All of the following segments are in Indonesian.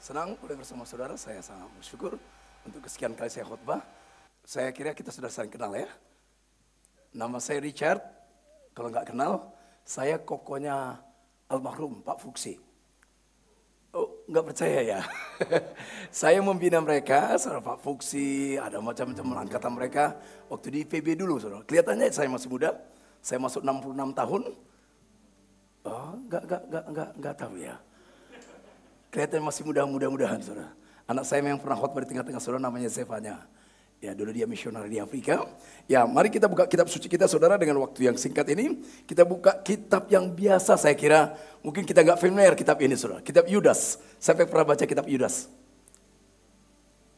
Senang boleh bersama saudara, saya sangat bersyukur untuk kesekian kali saya khotbah. Saya kira kita sudah saling kenal ya. Nama saya Richard, kalau nggak kenal, saya kokonya almarhum Pak Fuksi. Oh, nggak percaya ya? Saya membina mereka, saudara Pak Fuksi, ada macam-macam angkatan mereka. Waktu di IPB dulu, saudara. Kelihatannya saya masih muda, saya masuk 66 tahun. Oh, nggak tahu ya. Kelihatan masih mudah-mudahan, saudara. Anak saya yang pernah khotbah di tengah-tengah saudara namanya Zevanya. Ya, dulu dia misioner di Afrika. Ya, mari kita buka kitab suci kita, saudara, dengan waktu yang singkat ini. Kita buka kitab yang biasa, saya kira. Mungkin kita nggak familiar kitab ini, saudara. Kitab Yudas. Siapa yang pernah baca kitab Yudas?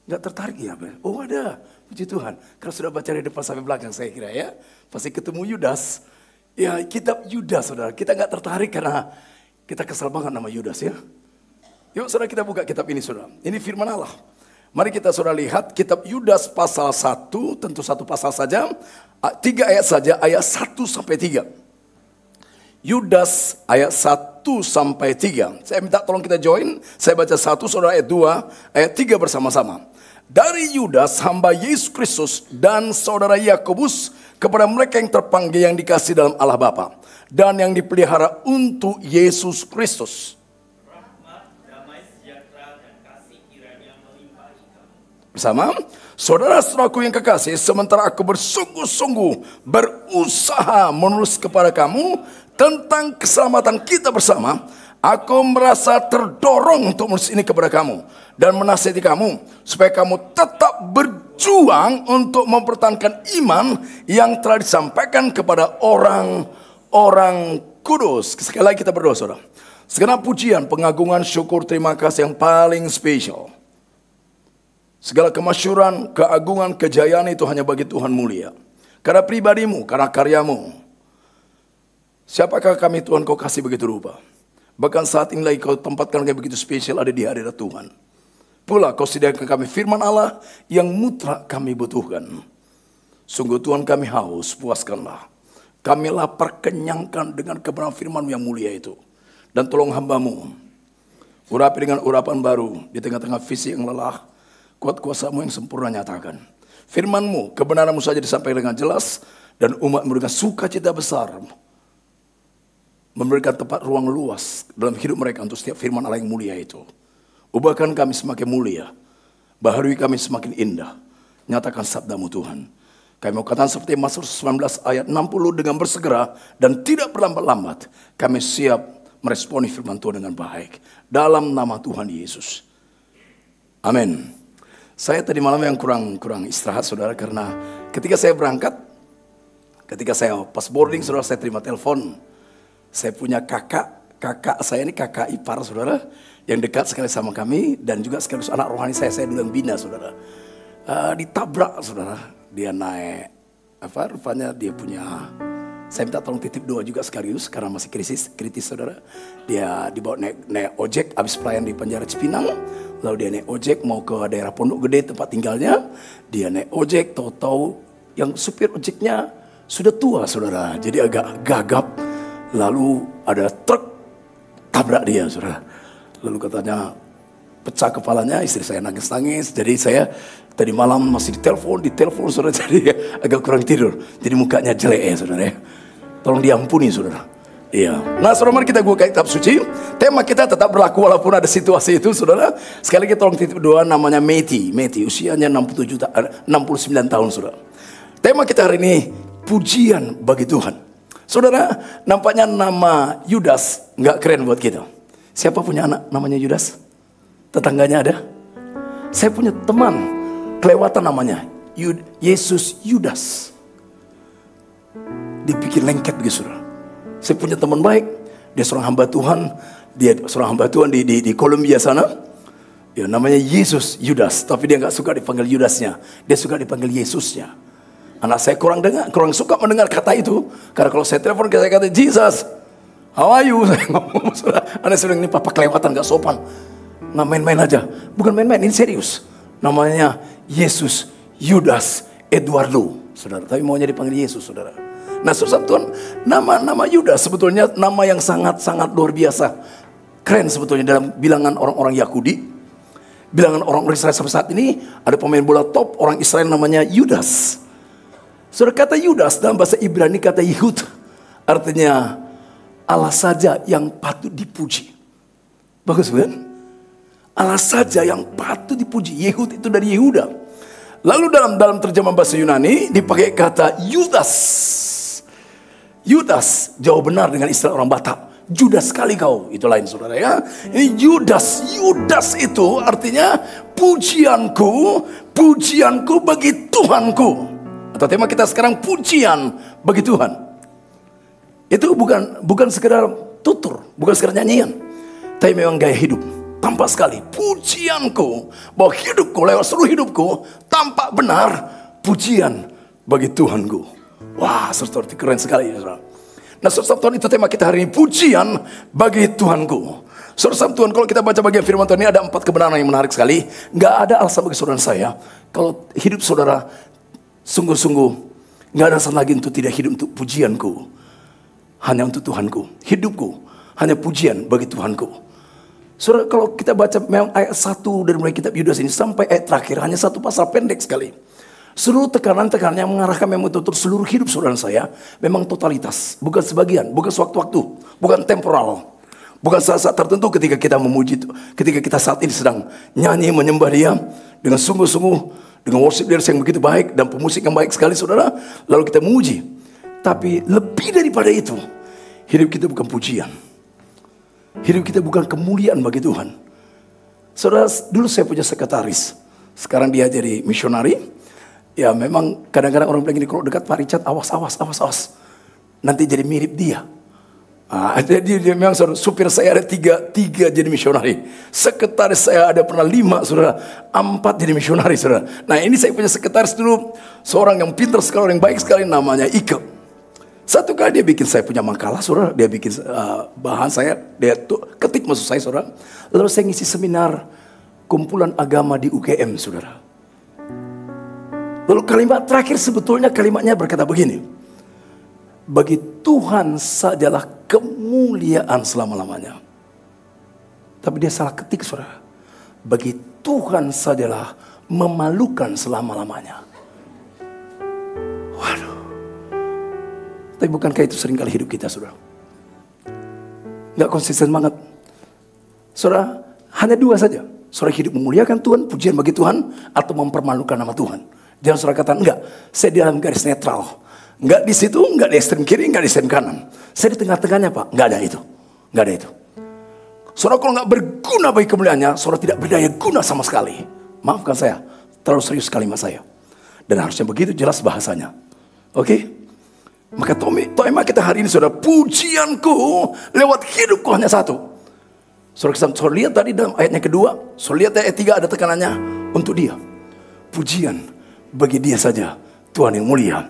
Nggak tertarik ya? Oh, ada. Puji Tuhan. Karena sudah baca dari depan sampai belakang, saya kira ya. Pasti ketemu Yudas. Ya, kitab Yudas, saudara. Kita nggak tertarik karena kita kesal banget nama Yudas ya. Yuk saudara, kita buka kitab ini saudara. Ini firman Allah. Mari kita saudara lihat kitab Yudas pasal 1, tentu satu pasal saja. 3 ayat saja, ayat 1 sampai 3. Yudas ayat 1 sampai 3. Saya minta tolong kita join. Saya baca 1, saudara ayat 2, ayat 3 bersama-sama. Dari Yudas hamba Yesus Kristus dan saudara Yakobus kepada mereka yang terpanggil yang dikasih dalam Allah Bapa dan yang dipelihara untuk Yesus Kristus. Bersama, saudara-saudaraku yang kekasih, sementara aku bersungguh-sungguh berusaha menulis kepada kamu tentang keselamatan kita bersama, aku merasa terdorong untuk menulis ini kepada kamu dan menasihati kamu supaya kamu tetap berjuang untuk mempertahankan iman yang telah disampaikan kepada orang-orang kudus. Sekali lagi kita berdoa, saudara. Segenap pujian, pengagungan, syukur, terima kasih yang paling spesial. Segala kemasyuran, keagungan, kejayaan itu hanya bagi Tuhan mulia. Karena pribadimu, karena karyamu. Siapakah kami Tuhan kau kasih begitu rupa? Bahkan saat ini lagi kau tempatkan kami begitu spesial ada di hadirat Tuhan. Pula kau sediakan kami firman Allah yang mutlak kami butuhkan. Sungguh Tuhan kami haus, puaskanlah. Kami lapar, kenyangkan dengan kebenaran firman yang mulia itu. Dan tolong hambamu, urapi dengan urapan baru di tengah-tengah visi yang lelah. Kuat kuasamu yang sempurna nyatakan. Firmanmu, kebenaranmu saja disampaikan dengan jelas. Dan umat memberikan sukacita besar. Memberikan tempat ruang luas dalam hidup mereka untuk setiap firman Allah yang mulia itu. Ubahkan kami semakin mulia. Baharui kami semakin indah. Nyatakan sabdamu Tuhan. Kami mau katakan seperti Mazmur 19 ayat 60 dengan bersegera dan tidak berlambat-lambat. Kami siap meresponi firman Tuhan dengan baik. Dalam nama Tuhan Yesus. Amin. Saya tadi malam yang kurang istirahat saudara, karena ketika saya berangkat, ketika saya pas boarding saudara, saya terima telepon. Saya punya kakak saya ini kakak ipar saudara, yang dekat sekali sama kami dan juga sekaligus anak rohani saya dulu yang bina saudara. Ditabrak saudara, dia naik rupanya dia punya, saya minta tolong titip doa juga sekaligus karena masih kritis saudara. Dia dibawa naik ojek habis pelayan di penjara Cipinang. Lalu dia naik ojek mau ke daerah Pondok Gede tempat tinggalnya. Dia naik ojek, tahu-tahu yang supir ojeknya sudah tua saudara. Jadi agak gagap. Lalu ada truk tabrak dia saudara. Lalu katanya pecah kepalanya, istri saya nangis-nangis. Jadi saya tadi malam masih ditelepon saudara. Jadi agak kurang tidur. Jadi mukanya jelek ya saudara ya. Tolong diampuni saudara. Iya. Nah saudara, mari kita buka kitab suci. Tema kita tetap berlaku walaupun ada situasi itu saudara. Sekali lagi tolong titip doa, namanya Meti, usianya 69 tahun saudara. Tema kita hari ini, pujian bagi Tuhan. Saudara, nampaknya nama Yudas nggak keren buat kita. Siapa punya anak namanya Yudas? Tetangganya ada? Saya punya teman kelewatan namanya Yesus Yudas. Dipikir lengket begitu saudara. Saya punya teman baik, dia seorang hamba Tuhan, di Kolombia sana. Ya, namanya Yesus Yudas, tapi dia nggak suka dipanggil Yudasnya, dia suka dipanggil Yesusnya. Anak saya kurang suka mendengar kata itu, karena kalau saya telepon saya kata Jesus, how are you? Saya ngomong, anak saya ini papa kelewatan, nggak sopan, nggak main-main aja, bukan main-main, ini serius. Namanya Yesus Yudas Eduardo, saudara, tapi maunya dipanggil Yesus, saudara. Nah, saudara Tuhan, nama Yudas sebetulnya nama yang sangat-sangat luar biasa. Keren sebetulnya dalam bilangan orang-orang Yahudi. Bilangan orang Israel sampai saat ini, ada pemain bola top orang Israel namanya Yudas. Saudara, kata Yudas dalam bahasa Ibrani kata Yehud, artinya Allah saja yang patut dipuji. Bagus bukan? Allah saja yang patut dipuji. Yehud itu dari Yehuda. Lalu dalam terjemahan bahasa Yunani dipakai kata Yudas. Yudas jauh benar dengan istilah orang Batak. Judas sekali kau, itu lain saudara ya. Ini Yudas, Yudas itu artinya pujianku bagi Tuhanku. Atau tema kita sekarang pujian bagi Tuhan. Itu bukan sekedar tutur, bukan sekedar nyanyian, tapi memang gaya hidup. Tampak sekali pujianku, bahwa hidupku lewat seluruh hidupku tampak benar pujian bagi Tuhanku. Wah, saudara, keren sekali ya saudara. Nah, saudara Tuhan, itu tema kita hari ini, pujian bagi Tuhanku. Saudara Tuhan, kalau kita baca bagian firman Tuhan ini ada 4 kebenaran yang menarik sekali. Gak ada alasan bagi saudara saya, kalau hidup saudara sungguh-sungguh gak ada alasan lagi untuk tidak hidup untuk pujianku, hanya untuk Tuhanku. Hidupku hanya pujian bagi Tuhanku. Saudara, kalau kita baca memang ayat 1 dari mulai kitab Yudas ini sampai ayat terakhir, hanya 1 pasal pendek sekali. Seluruh tekanan-tekanan yang mengarahkan memang untuk seluruh hidup saudara saya, memang totalitas, bukan sebagian, bukan sewaktu-waktu, bukan temporal, bukan saat-saat tertentu ketika kita memuji, ketika kita saat ini sedang nyanyi menyembah Dia dengan sungguh-sungguh, dengan worship leaders yang begitu baik dan pemusik yang baik sekali saudara, lalu kita memuji. Tapi lebih daripada itu, hidup kita bukan pujian, hidup kita bukan kemuliaan bagi Tuhan. Saudara, dulu saya punya sekretaris, sekarang dia jadi misionari. Ya memang kadang-kadang orang bilang gini, kalau dekat Pak Richard awas. Nanti jadi mirip dia. Dia memang saudara, supir saya ada tiga jadi misionari. Sekretaris saya ada pernah 5 saudara, 4 jadi misionari saudara. Nah ini saya punya sekretaris dulu, seorang yang pintar sekali, orang yang baik sekali, namanya Ike. Satu kali dia bikin saya punya makalah saudara, dia bikin bahan saya, dia ketik maksud saya saudara. Lalu saya ngisi seminar kumpulan agama di UGM saudara. Lalu kalimat terakhir sebetulnya kalimatnya berkata begini, bagi Tuhan sajalah kemuliaan selama-lamanya. Tapi dia salah ketik saudara, bagi Tuhan sajalah memalukan selama-lamanya. Waduh. Tapi bukankah itu seringkali hidup kita saudara? Gak konsisten banget. Saudara, hanya 2 saja. Saudara hidup memuliakan Tuhan, pujian bagi Tuhan, atau mempermalukan nama Tuhan. Jangan saudara katakan, enggak, saya di dalam garis netral. Enggak di situ, enggak di ekstrem kiri, enggak di ekstrem kanan. Saya di tengah-tengahnya Pak, enggak ada itu. Enggak ada itu. Saudara kalau enggak berguna bagi kemuliaannya, saudara tidak berdaya guna sama sekali. Maafkan saya, terlalu serius kalimat saya. Dan harusnya begitu jelas bahasanya. Oke? Maka tema kita hari ini saudara, pujianku lewat hidupku hanya 1. Saudara lihat tadi dalam ayatnya kedua, saudara lihat ayat 3 ada tekanannya untuk Dia. Pujian bagi Dia saja, Tuhan yang mulia.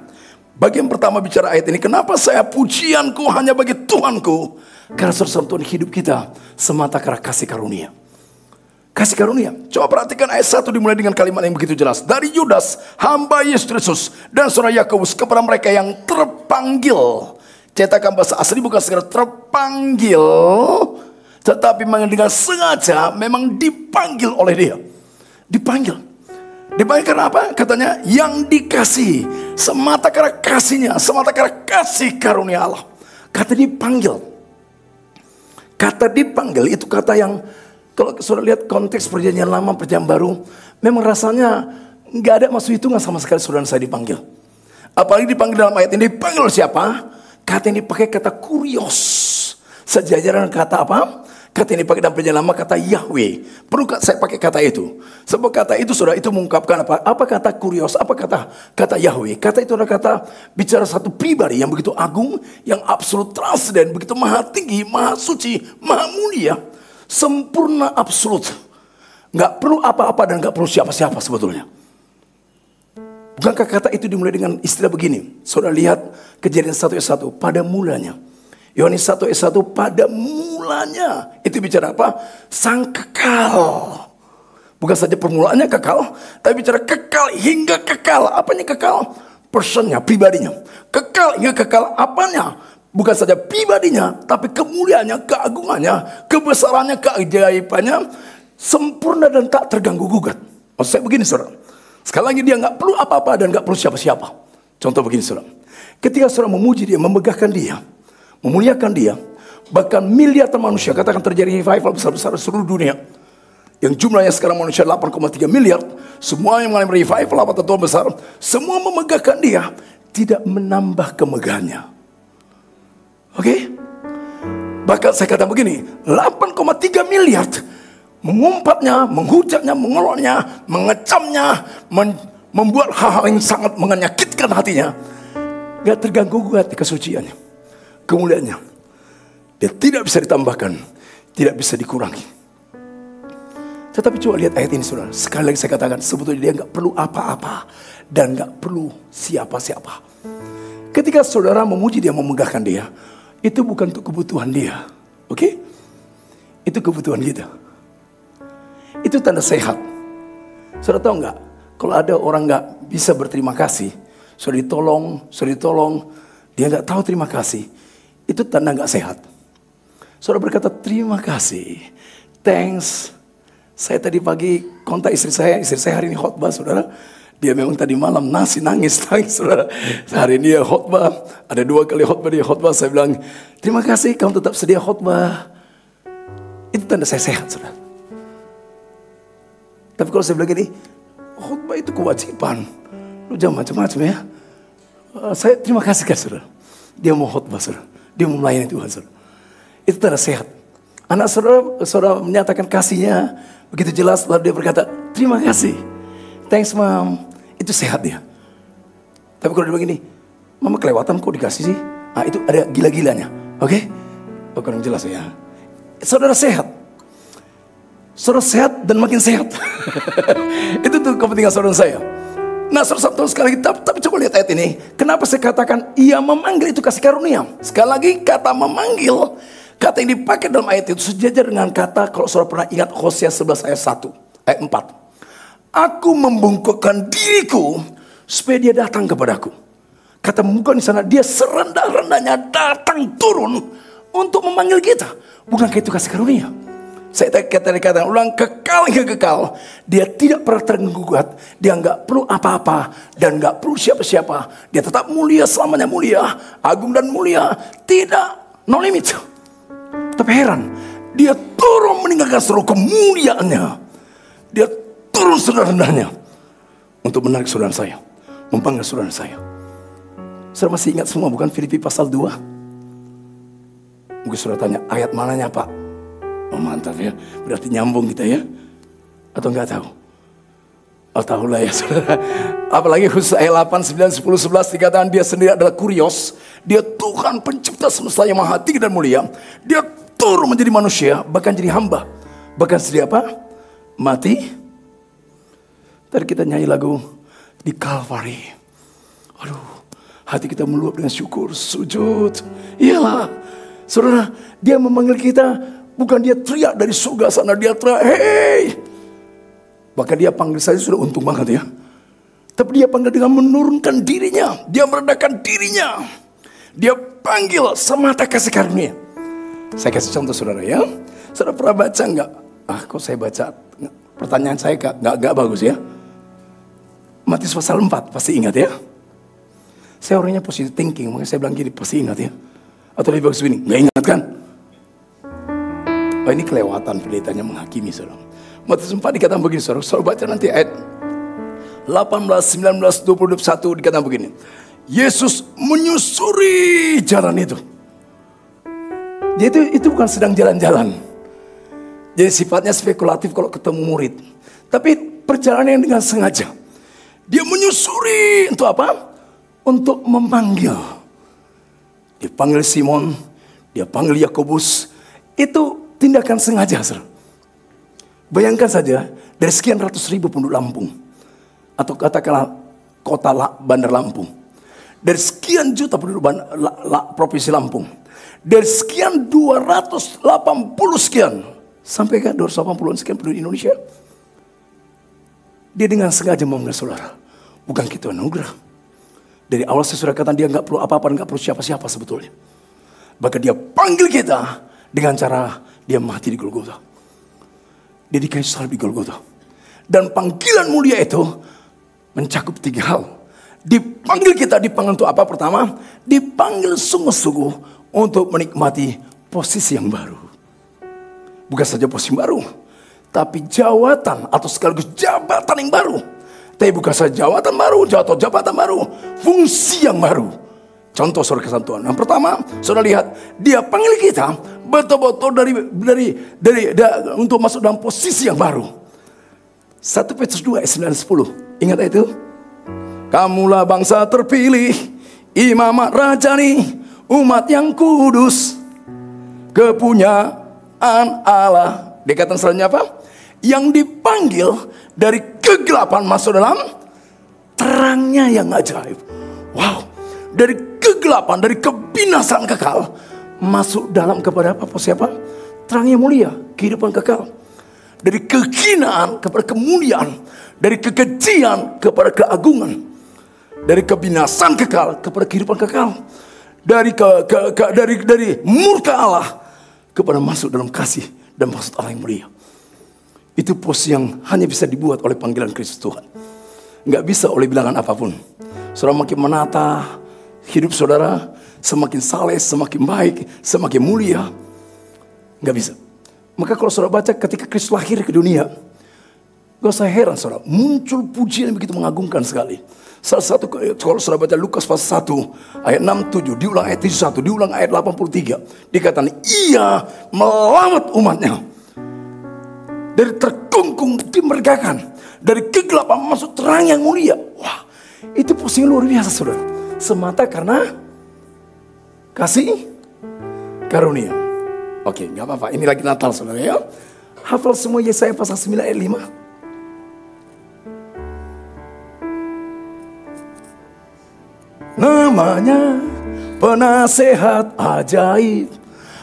Bagian pertama bicara ayat ini, kenapa saya pujianku hanya bagi Tuhanku? Karena saudara Tuhan, hidup kita semata karena kasih karunia. Kasih karunia. Coba perhatikan ayat 1 dimulai dengan kalimat yang begitu jelas. Dari Yudas, hamba Yesus Kristus, dan saudara Yakobus, kepada mereka yang terpanggil. Cetakan bahasa asli bukan sekedar terpanggil, tetapi memang dengan sengaja memang dipanggil oleh Dia. Dipanggil. Dipanggil karena apa? Katanya yang dikasihi, semata karena kasihnya, semata karena kasih karunia Allah. Kata dipanggil. Kata dipanggil itu kata yang, kalau saudara lihat konteks perjanjian lama, perjanjian baru, memang rasanya nggak ada masuk hitungan sama sekali saudara saya dipanggil. Apalagi dipanggil dalam ayat ini, dipanggil oleh siapa? Kata yang dipakai kata kurios. Sejajaran kata apa? Kata ini pakai dalam perjanjian lama kata Yahweh. Perlu saya pakai kata itu? Sebab kata itu saudara itu mengungkapkan apa? Apa kata kurios? Apa kata Yahweh? Kata itu adalah kata bicara satu pribadi yang begitu agung, yang absolut transenden, begitu maha tinggi, maha suci, maha mulia, sempurna absolut. Nggak perlu apa-apa dan nggak perlu siapa-siapa sebetulnya. Bukankah kata itu dimulai dengan istilah begini? Saudara lihat Kejadian 1 ayat 1, pada mulanya. Yohanes 1 ayat 1, pada mulanya. Itu bicara apa? Sang kekal. Bukan saja permulaannya kekal, tapi bicara kekal hingga kekal. Apanya kekal? Personnya, pribadinya. Kekal hingga kekal apanya? Bukan saja pribadinya, tapi kemuliaannya, keagungannya, kebesarannya, keajaibannya, sempurna dan tak terganggu gugat. Maksud saya begini saudara, sekali lagi dia nggak perlu apa-apa dan nggak perlu siapa-siapa. Contoh begini saudara, ketika saudara memuji dia, memegahkan dia, memuliakan dia, bahkan miliaran manusia, katakan terjadi revival besar-besar seluruh dunia, yang jumlahnya sekarang manusia 8,3 miliar, semua yang mengalami revival apa tentuan besar, semua memegahkan dia, tidak menambah kemegahannya. Oke? Bahkan saya kata begini, 8,3 miliar mengumpatnya, menghujatnya, mengoloknya, mengecamnya, membuat hal-hal yang sangat menyakitkan hatinya. Gak terganggu gugat kesuciannya, kemuliaannya. Dia tidak bisa ditambahkan, tidak bisa dikurangi. Tetapi coba lihat ayat ini saudara. Sekali lagi saya katakan, sebetulnya dia gak perlu apa-apa dan gak perlu siapa-siapa. Ketika saudara memuji dia, memegahkan dia, itu bukan untuk kebutuhan dia. Oke? Itu kebutuhan kita. Itu tanda sehat. Saudara tahu nggak? Kalau ada orang nggak bisa berterima kasih, sudah ditolong, dia nggak tahu terima kasih, itu tanda nggak sehat. Saudara berkata terima kasih, thanks. Saya tadi pagi kontak istri saya hari ini khotbah, saudara. Dia memang tadi malam nangis, saudara. Hari ini dia khotbah, ada 2 kali khotbah dia khotbah. Saya bilang terima kasih, kamu tetap sedia khotbah. Itu tanda saya sehat, saudara. Tapi kalau saya bilang gini, khotbah itu kewajiban, lu jangan macam-macam ya. Saya terima kasih kan saudara. Dia mau khotbah saudara, dia mau melayani Tuhan saudara. Itu tanda sehat. Anak saudara menyatakan kasihnya begitu jelas, lalu dia berkata terima kasih, thanks mom. Itu sehat dia. Tapi kalau dia bilang gini, mama kelewatan kok dikasih sih, itu ada gila-gilanya. Oke? Kurang jelas ya. Saudara sehat. Saudara sehat dan makin sehat. Itu tuh kepentingan saudara saya. Nah saudara sekali lagi, tapi coba lihat ayat ini. Kenapa saya katakan ia memanggil itu kasih karunia? Sekali lagi kata memanggil, kata yang dipakai dalam ayat itu sejajar dengan kata, kalau saudara pernah ingat Hosea 11 ayat 1, ayat 4. Aku membungkukkan diriku supaya dia datang kepadaku. Kata membungkukkan di sana, dia serendah-rendahnya datang turun untuk memanggil kita. Bukankah itu kasih karunia? Saya katakan ulang, kekal hingga kekal. Dia tidak pernah tergugat. Dia nggak perlu apa-apa dan nggak perlu siapa-siapa. Dia tetap mulia, selamanya mulia, agung dan mulia. Tidak, no limit. Tapi heran, dia turun meninggalkan seluruh kemuliaannya. Dia turun serendah-rendahnya untuk menarik saudara saya, memanggil saudara saya. Saudara masih ingat semua bukan Filipi pasal 2? Mungkin saudara tanya, ayat mananya Pak? Oh mantap ya, berarti nyambung kita ya. Atau enggak tahu? Oh tahulah ya saudara. Apalagi khusus ayat 8, 9, 10, 11 dikatakan dia sendiri adalah kurios. Dia Tuhan pencipta semesta yang maha tinggi dan mulia. Dia turun menjadi manusia, bahkan jadi hamba. Bahkan sedia apa? Mati. Tadi kita nyanyi lagu di Kalvari. Aduh, hati kita meluap dengan syukur, sujud. Iyalah, saudara, dia memanggil kita. Bukan dia teriak dari surga sana, dia teriak, hey. Bahkan dia panggil saya sudah untung banget ya. Tapi dia panggil dengan menurunkan dirinya. Dia merendahkan dirinya. Dia panggil semata kasih karunia. Saya kasih contoh saudara ya. Saudara pernah baca enggak? Kok saya baca? Pertanyaan saya enggak bagus ya. Matius pasal 4, pasti ingat ya. Saya orangnya positive thinking, makanya saya bilang gini, pasti ingat ya. Atau lebih bagus begini, enggak ingat kan? Oh ini kelewatan pendetanya menghakimi saudara. Matius 4 dikatakan begini saudara. Saudara baca nanti ayat 18, 19, 20, 21 dikatakan begini. Yesus menyusuri jalan itu. Jadi itu bukan sedang jalan-jalan. Jadi sifatnya spekulatif kalau ketemu murid. Tapi perjalanan yang dengan sengaja. Dia menyusuri untuk apa? Untuk memanggil. Dia panggil Simon, dia panggil Yakobus. Itu tindakan sengaja, saudara. Bayangkan saja, dari sekian ratus ribu penduduk Lampung, atau katakanlah kota Bandar Lampung, dari sekian juta penduduk Provinsi Lampung, dari sekian 280 sekian, sampai ke 280 sekian penduduk Indonesia, dia dengan sengaja memanggil saudara. Bukan kita anugerah. Dari awal saya sudah katakan dia nggak perlu apa-apa, nggak perlu siapa-siapa sebetulnya. Bahkan dia panggil kita dengan cara dia mati di Golgota. Dia di kayu salib di Golgota. Dan panggilan mulia itu mencakup 3 hal. Dipanggil kita, dipanggil untuk apa? Pertama, dipanggil sungguh-sungguh untuk menikmati posisi yang baru. Bukan saja posisi baru, tapi jawatan atau sekaligus jabatan yang baru. Tapi bukan saja jawatan baru, atau jabatan baru, fungsi yang baru. Contoh saudara kesan Tuhan. Yang pertama, saudara lihat, dia panggil kita betul-betul untuk masuk dalam posisi yang baru. 1 Petrus 2 ayat 9 dan 10. Ingat itu? Kamulah bangsa terpilih, imamat rajani, umat yang kudus, kepunyaan Allah. Dikatakan selanjutnya apa? Yang dipanggil dari kegelapan masuk dalam terangnya yang ajaib. Wow, dari kegelapan, dari kebinasaan kekal masuk dalam kepada apa? Siapa? Terang yang mulia, kehidupan kekal. Dari kehinaan kepada kemuliaan, dari kekejian kepada keagungan, dari kebinasaan kekal kepada kehidupan kekal, dari murka Allah kepada masuk dalam kasih dan maksud Allah yang mulia. Itu posisi yang hanya bisa dibuat oleh panggilan Kristus Tuhan. Nggak bisa oleh bilangan apapun. Saudara makin menata hidup saudara, semakin saleh, semakin baik, semakin mulia. Nggak bisa. Maka kalau saudara baca ketika Kristus lahir ke dunia, gak usah heran saudara, muncul pujian yang begitu mengagumkan sekali. Salah satu, kalau saudara baca Lukas pasal 1 ayat 67, diulang ayat 71, diulang ayat 83, dikatakan ia melamat umatnya dari terkungkung dimerdekakan, dari kegelapan masuk terang yang mulia. Wah, itu posisi luar biasa saudara. Semata karena kasih karunia. Oke, gak apa-apa, ini lagi Natal saudara ya. Hafal semua Yesaya pasal 9 ayat 5. Namanya penasehat ajaib,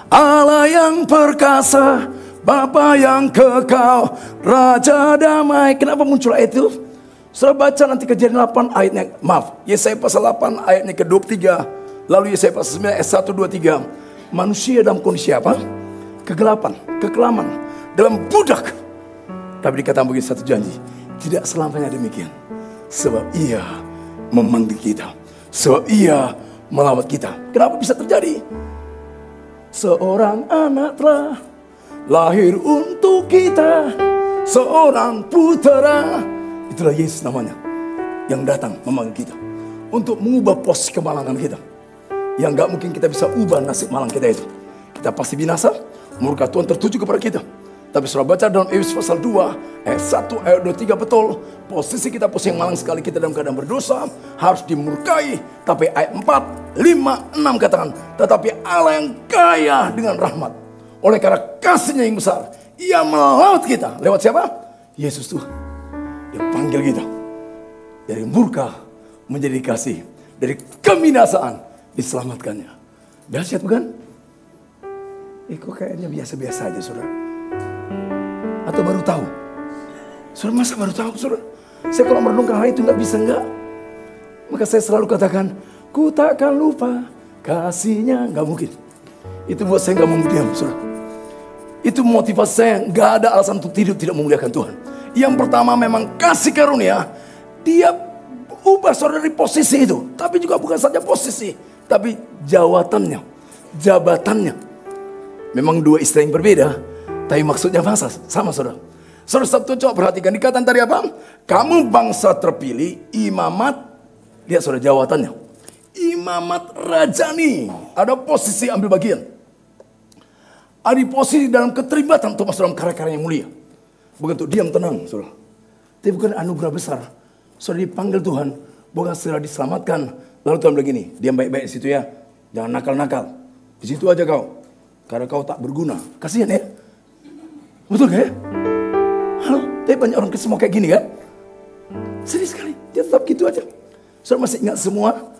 Allah yang perkasa, Bapa yang kekal, Raja damai. Kenapa muncul ayat itu? Saudara baca nanti Kejadian 8 ayatnya, Yesaya pasal 8 ayatnya ke-23, lalu Yesaya pasal 9 ayat 1, 2, 3. Manusia dalam kondisi apa? Kegelapan, kekelaman, dalam budak. Tapi dikatakan begini satu janji, tidak selamanya demikian. Sebab ia memanggil kita, sebab ia melawat kita. Kenapa bisa terjadi? Seorang anak telah lahir untuk kita, seorang putera. Itulah Yesus namanya, yang datang memanggil kita untuk mengubah posisi kemalangan kita, yang gak mungkin kita bisa ubah nasib malang kita itu. Kita pasti binasa, murka Tuhan tertuju kepada kita. Tapi saudara baca dalam Efesus pasal 2 ayat 1 ayat 2, 3, betul posisi kita posisi yang malang sekali, kita dalam keadaan berdosa, harus dimurkai. Tapi ayat 4, 5, 6 katakan, tetapi Allah yang kaya dengan rahmat, oleh karena kasihnya yang besar, ia melawat kita. Lewat siapa? Yesus Tuhan. Dia panggil kita dari murka menjadi kasih, dari kebinasaan diselamatkannya. Dahsyat bukan? Kok kayaknya biasa-biasa aja saudara. Atau baru tahu? Saudara masa baru tahu saudara? Saya kalau merenungkan hal itu nggak bisa enggak. Maka saya selalu katakan, ku takkan lupa kasihnya. Nggak mungkin. Itu buat saya nggak mau diam saudara. Itu motivasi saya, nggak ada alasan untuk tidur tidak memuliakan Tuhan. Yang pertama memang kasih karunia, dia ubah saudara dari posisi itu. Tapi juga bukan saja posisi, tapi jawatannya, jabatannya. Memang dua istilah yang berbeda, tapi maksudnya sama saudara. Saudara satu coba perhatikan, dikatakan tadi apa? Kamu bangsa terpilih, imamat, lihat saudara jawatannya. Imamat rajani, ada posisi ambil bagian. Ada posisi dalam keterlibatan untuk masuk dalam karya-karya yang mulia. Bukan untuk diam tenang saudara. Tapi bukan anugerah besar. Saudara dipanggil Tuhan, bukan setelah diselamatkan. Lalu Tuhan bilang gini, diam baik-baik di situ ya. Jangan nakal-nakal. Di situ aja kau. Karena kau tak berguna. Kasihan ya. Betul gak ya? Halo, tapi banyak orang semua kayak gini kan? Serius sekali, dia tetap gitu aja. Saudara masih ingat semua?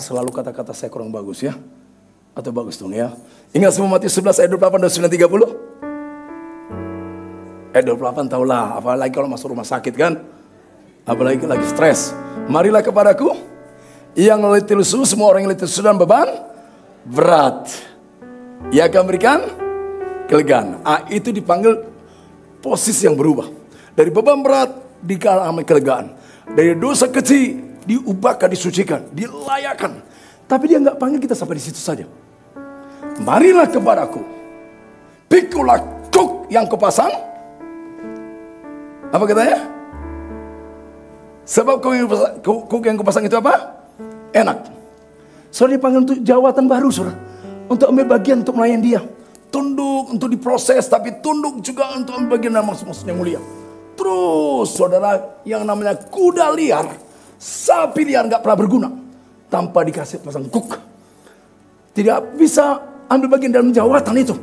Selalu kata-kata saya kurang bagus ya. Atau bagus dong ya. Ingat semua Matius 11 ayat 28 dan 9:30? Ayat 28 tahulah, apalagi kalau masuk rumah sakit kan. Apalagi lagi stres. Marilah kepadaku yang letih lesu, semua orang yang letih lesu dan beban berat, ia akan berikan kelegaan. Itu dipanggil posisi yang berubah. Dari beban berat dialami kelegaan. Dari dosa kecil diubahkan, disucikan, dilayakkan. Tapi dia nggak panggil kita sampai di situ saja. Marilah kepadaku, pikulah kuk yang kupasang. Apa katanya? Sebab kuk yang kupasang itu apa? Enak. Saudara dipanggil untuk jawatan baru, saudara. Untuk ambil bagian untuk melayan dia. Tunduk untuk diproses, tapi tunduk juga untuk ambil bagian dalam maksud yang mulia. Terus saudara, yang namanya kuda liar, sapi liar gak pernah berguna tanpa dikasih pasang kuk. Tidak bisa ambil bagian dalam jawatan itu.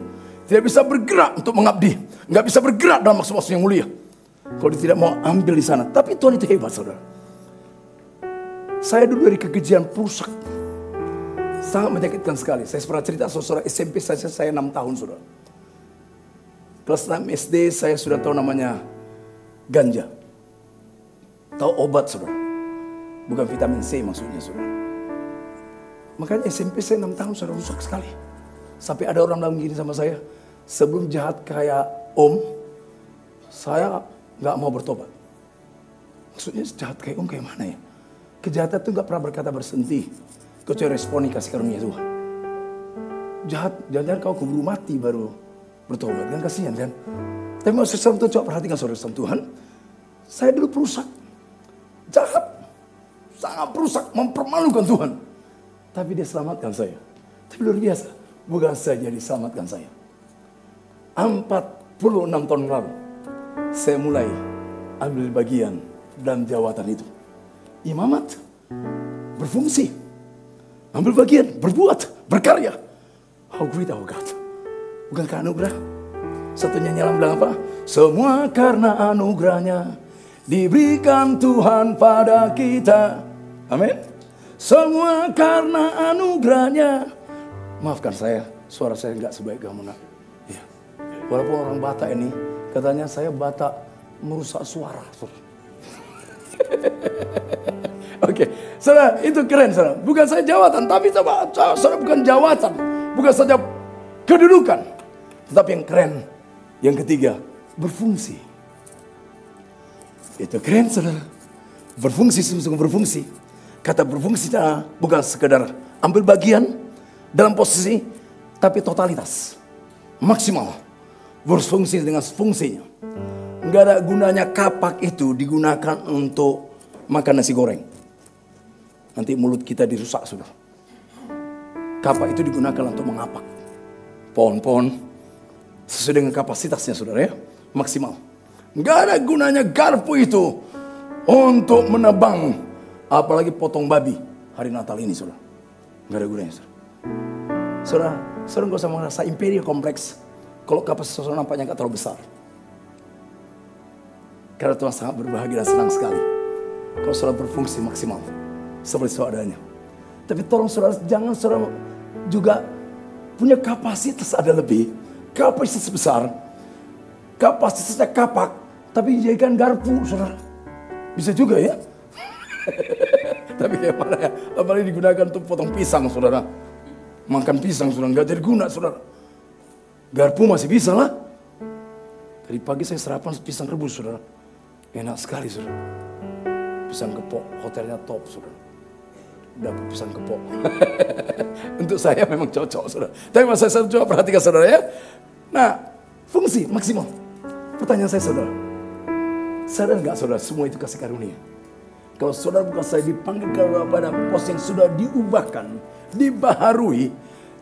Tidak bisa bergerak untuk mengabdi. Gak bisa bergerak dalam maksud yang mulia. Kalau dia tidak mau ambil di sana. Tapi Tuhan itu hebat, saudara. Saya dulu dari kekejian perusak. Sangat menyakitkan sekali. Saya pernah cerita saudara, SMP saja saya 6 tahun, saudara. Kelas 6 SD saya sudah tahu namanya ganja. Tahu obat, saudara. Bukan vitamin C maksudnya, saudara. Makanya SMP saya 6 tahun sudah rusak sekali. Sampai ada orang bilang gini sama saya, sebelum jahat kayak Om, saya gak mau bertobat. Maksudnya jahat kayak Om kayak mana ya? Kejahatan itu gak pernah berkata berhenti. Kecuali responi kasih karunia Tuhan. Jahat, jangan-jangan kau keburu mati baru bertobat. Kan kasihan kan? Tapi maksud saya itu coba perhatikan saudara Tuhan. Saya dulu perusak. Jahat. Sangat perusak, mempermalukan Tuhan. Tapi dia selamatkan saya. Tapi luar biasa. Bukan saja diselamatkan saya. 46 tahun lalu. Saya mulai ambil bagian dalam jawatan itu. Imamat. Berfungsi. Ambil bagian, berbuat, berkarya. How great our God. Bukankah anugerah? Satu nyanyian bilang apa? Semua karena anugerahnya diberikan Tuhan pada kita. Amin. Semua karena anugerahnya. Maafkan saya, suara saya nggak sebaik kamu nak. Ya. Walaupun orang Batak ini katanya saya Batak merusak suara. Oke, saudara, itu keren, saudara. Bukan saja jawatan, tapi saudara bukan jawatan, bukan saja kedudukan, tetapi yang keren, yang ketiga, berfungsi. Itu keren, saudara. Berfungsi, sungguh berfungsi. Kata berfungsi bukan sekedar ambil bagian dalam posisi, tapi totalitas, maksimal, berfungsi dengan fungsinya. Enggak ada gunanya kapak itu digunakan untuk makan nasi goreng. Nanti mulut kita dirusak, saudara. Kapak itu digunakan untuk mengapak pohon-pohon sesuai dengan kapasitasnya, saudara ya, maksimal. Nggak ada gunanya garpu itu untuk menebang, apalagi potong babi hari Natal ini, saudara. Nggak ada gunanya, saudara. Saudara nggak usah merasa imperial kompleks kalau kapasitas saudara nampaknya nggak terlalu besar. Karena Tuhan sangat berbahagia dan senang sekali kalau saudara berfungsi maksimal seperti saudaranya. Tapi tolong saudara, jangan saudara juga punya kapasitas ada lebih, kapasitas besar, kapasitasnya kapak, tapi dijadikan garpu, saudara. Bisa juga ya. Tapi kayak mana ya? Apalagi digunakan untuk potong pisang, saudara. Makan pisang, saudara, nggak jadi guna, saudara. Garpu masih bisa lah. Tadi pagi saya sarapan pisang rebus, saudara. Enak sekali, saudara. Pisang kepok, hotelnya top, saudara. Dapat pisang kepok. Untuk saya memang cocok, saudara. Tapi masa saya coba perhatikan, saudara ya. Nah, fungsi maksimal. Pertanyaan saya, saudara. Sadar nggak, saudara, semua itu kasih karunia? Kalau saudara bukan saya dipanggil kepada pos yang sudah diubahkan, dibaharui,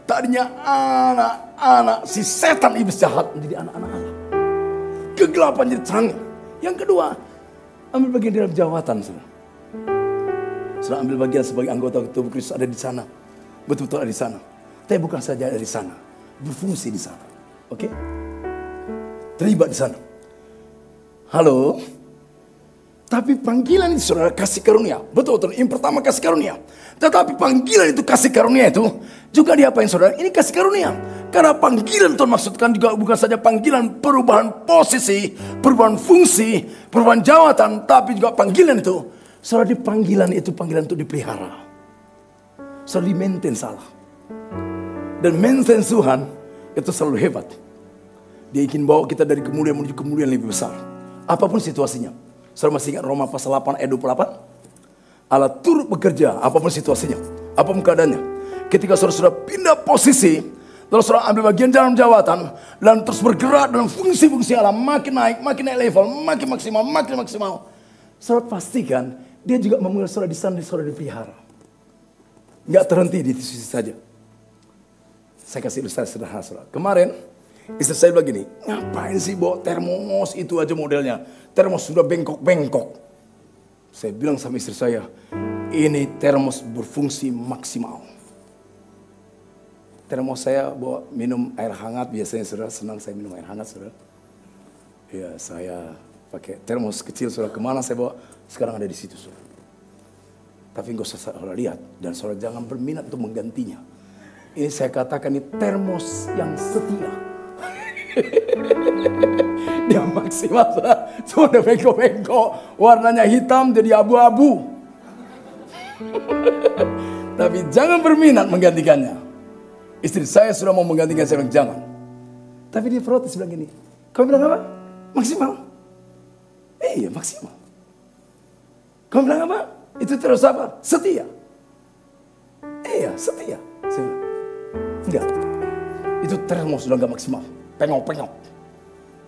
tadinya anak-anak si setan iblis jahat menjadi anak-anak Allah. Kegelapan jadi terang. Yang kedua, ambil bagian dalam jawatan, saudara. Saudara ambil bagian sebagai anggota tubuh Kristus ada di sana. Betul-betul ada di sana. Tapi bukan saja ada di sana. Berfungsi di sana. Oke? Terlibat di sana. Halo? Tapi panggilan itu saudara kasih karunia. Betul-betul. Yang pertama kasih karunia. Tetapi panggilan itu kasih karunia itu juga diapain, saudara? Ini kasih karunia. Karena panggilan Tuhan maksudkan juga bukan saja panggilan perubahan posisi, perubahan fungsi, perubahan jawatan. Tapi juga panggilan itu, saudara, di panggilan itu panggilan untuk dipelihara. Saudara, di-maintain salah. Dan maintain Tuhan itu selalu hebat. Dia ingin bawa kita dari kemuliaan menuju kemuliaan lebih besar. Apapun situasinya. Saudara masih ingat Roma pasal 8 ayat 28? Allah turut bekerja apapun situasinya, apapun keadaannya. Ketika saudara pindah posisi, lalu saudara ambil bagian dalam jawatan, dan terus bergerak dalam fungsi-fungsi Allah, makin naik level, makin maksimal. Saudara pastikan, dia juga memanggil saudara di sana, saudara dipelihara. Nggak terhenti di sisi saja. Saya kasih ilustrasi sederhana, saudara. Kemarin, istri saya bilang gini, ngapain sih bawa termos itu aja modelnya. Termos sudah bengkok-bengkok. Saya bilang sama istri saya, ini termos berfungsi maksimal. Termos saya bawa minum air hangat, biasanya saudara senang saya minum air hangat, saudara. Ya, saya pakai termos kecil, saudara. Kemana saya bawa? Sekarang ada di situ, saudara. Tapi nggak usah saudara lihat, dan saudara jangan berminat untuk menggantinya. Ini saya katakan ini termos yang setia. Dia maksimal, semua udah bengkok-bengkok, warnanya hitam jadi abu-abu. Tapi jangan berminat menggantikannya. Istri saya sudah mau menggantikan, saya bilang jangan. Tapi dia protes, bilang gini, kau bilang apa? Maksimal. Iya maksimal. Kau bilang apa? Itu terus apa? Setia. Iya setia. Saya bilang, enggak. Itu termos sudah enggak maksimal. Pengok-pengok.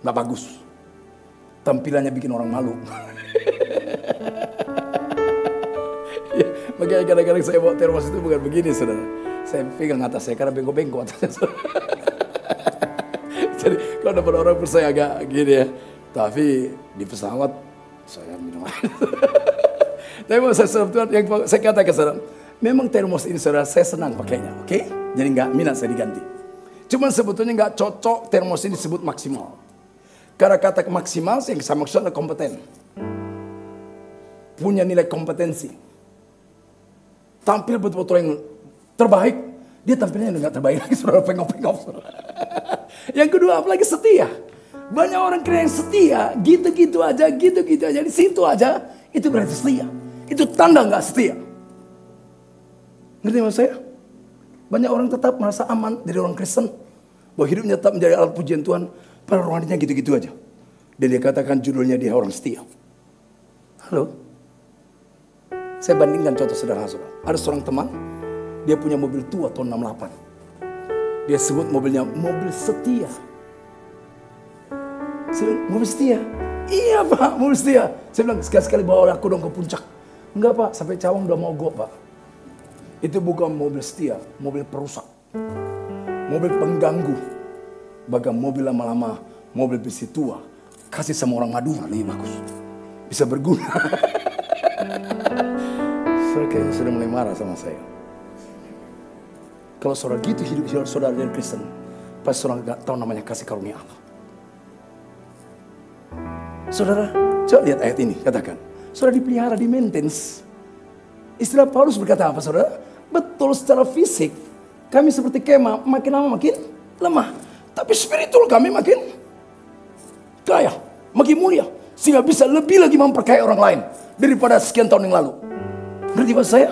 Nggak bagus. Tampilannya bikin orang malu. Ya, makanya kadang-kadang saya bawa termos itu bukan begini, saudara. Saya pegang atas saya karena bengkok-bengkok atasnya. Jadi kalau ada orang percaya agak gini ya. Tapi di pesawat saya minum air. Tapi mau saya Tuhan, yang saya katakan saudara, memang termos ini saudara saya senang pakainya, oke? Jadi nggak minat saya diganti. Cuman sebetulnya nggak cocok termos ini disebut maksimal. Karena kata maksimal yang saya maksud adalah kompeten. Punya nilai kompetensi. Tampil betul-betul yang terbaik. Dia tampilnya nggak terbaik lagi, saudara, pengok-pengok. Yang kedua, apalagi setia. Banyak orang kira yang setia, gitu-gitu aja, di situ aja. Itu berarti setia. Itu tanda nggak setia. Ngerti maksud saya? Banyak orang tetap merasa aman dari orang Kristen. Bahwa hidupnya tetap menjadi alat pujian Tuhan. Pada rohaninya gitu-gitu aja. Dan dia katakan judulnya dia orang setia. Halo? Saya bandingkan contoh sederhana, saudara. Ada seorang teman. Dia punya mobil tua tahun 68. Dia sebut mobilnya mobil setia. Saya bilang, mobil setia? Iya pak, mobil setia. Saya bilang, sekali-sekali bawa aku dong ke puncak. Enggak pak, sampai Cawang udah mogok pak. Itu bukan mobil setia, mobil perusak. Mobil pengganggu. Bahkan mobil lama-lama, mobil besi tua. Kasih sama orang Madura lebih bagus. Bisa berguna. Saudara kayaknya sudah mulai marah sama saya. Kalau saudara gitu hidup saudara dari Kristen, pasti saudara gak tahu namanya kasih karunia Allah. Saudara, coba lihat ayat ini, katakan. Saudara dipelihara, di maintenance. Istilah Paulus berkata apa, saudara? Betul, secara fisik kami seperti kemah, makin lama makin lemah. Tapi spiritual kami makin kaya, makin mulia. Sehingga bisa lebih lagi memperkaya orang lain daripada sekian tahun yang lalu. Ngerti maksud saya?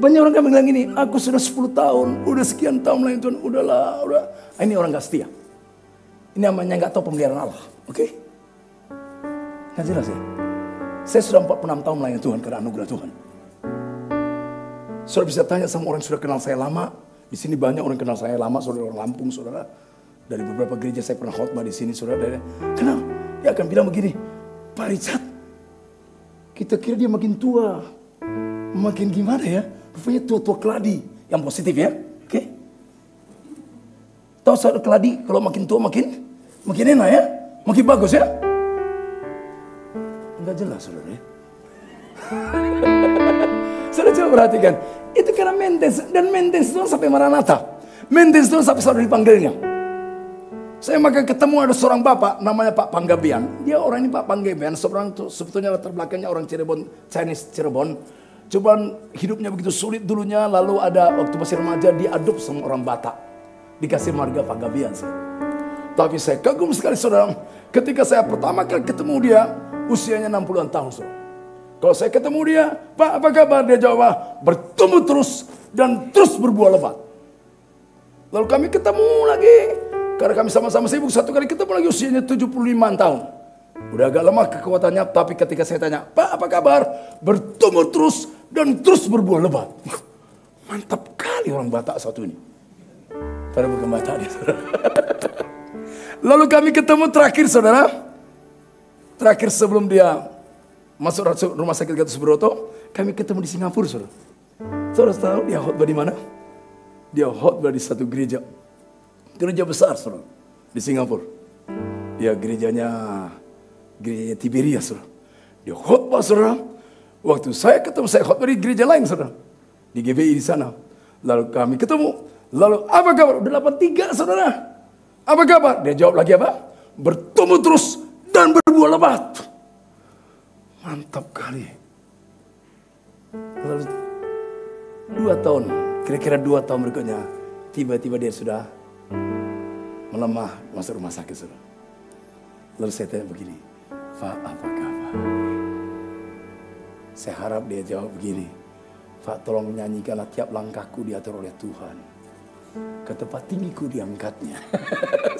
Banyak orang kan bilang gini, aku sudah 10 tahun, udah sekian tahun lain Tuhan, udahlah, udah. Ini orang gak setia. Ini namanya gak tahu pemeliharaan Allah, oke? Gak jelas ya? Saya sudah 46 tahun melayani Tuhan karena anugerah Tuhan. Saudara bisa tanya sama orang yang sudah kenal saya lama. Di sini banyak orang kenal saya lama, saudara orang Lampung, saudara. Dari beberapa gereja saya pernah khotbah di sini, saudara. Kenal, dia akan bilang begini, Pak Richard, kita kira dia makin tua, makin gimana ya? Rupanya tua-tua keladi, yang positif ya, oke? Tahu saudara keladi kalau makin tua makin enak ya, makin bagus ya? Enggak jelas saudara ya. Saudara coba perhatikan, itu karena maintenance, dan maintenance itu sampai Maranatha. Maintenance itu sampai saudara dipanggilnya. Saya makan ketemu ada seorang bapak namanya Pak Panggabean. Dia orang ini Pak Panggabean, seorang tuh sebetulnya latar belakangnya orang Cirebon, Chinese Cirebon. Cuman hidupnya begitu sulit dulunya, lalu ada waktu masih remaja diadop sama orang Batak. Dikasih marga Panggabean. Tapi saya kagum sekali saudara, ketika saya pertama kali ketemu dia, usianya 60-an tahun saudara. Kalau saya ketemu dia, Pak apa kabar? Dia jawab, bertumbuh terus dan terus berbuah lebat. Lalu kami ketemu lagi, Karena kami sama-sama sibuk, satu kali ketemu lagi usianya 75 tahun. Udah agak lemah kekuatannya, tapi ketika saya tanya, Pak apa kabar? Bertumbuh terus dan terus berbuah lebat. Mantap kali orang Batak satu ini. Padahal bukan Batak dia, saudara. Lalu kami ketemu terakhir, saudara. Terakhir sebelum dia masuk rumah sakit Gatot Subroto, kami ketemu di Singapura, saudara. Saudara tahu dia khotbah di mana? Dia khotbah di satu gereja. Gereja besar, saudara. Di Singapura. Ya gerejanya Tiberias, saudara. Dia khotbah, saudara. Waktu saya ketemu, saya khotbah di gereja lain, saudara. Di GBI di sana. Lalu kami ketemu. Lalu apa kabar? Udah 83, saudara. Apa kabar? Dia jawab lagi apa? Bertumbuh terus dan berbuah lebat. Mantap kali. Lalu 2 tahun, kira-kira 2 tahun berikutnya, tiba-tiba dia sudah melemah masuk rumah sakit, saudara. Lalu saya tanya begini, Pak apa kabar? Saya harap dia jawab begini, Pak tolong nyanyikanlah tiap langkahku diatur oleh Tuhan. Ke tempat tinggiku diangkatnya.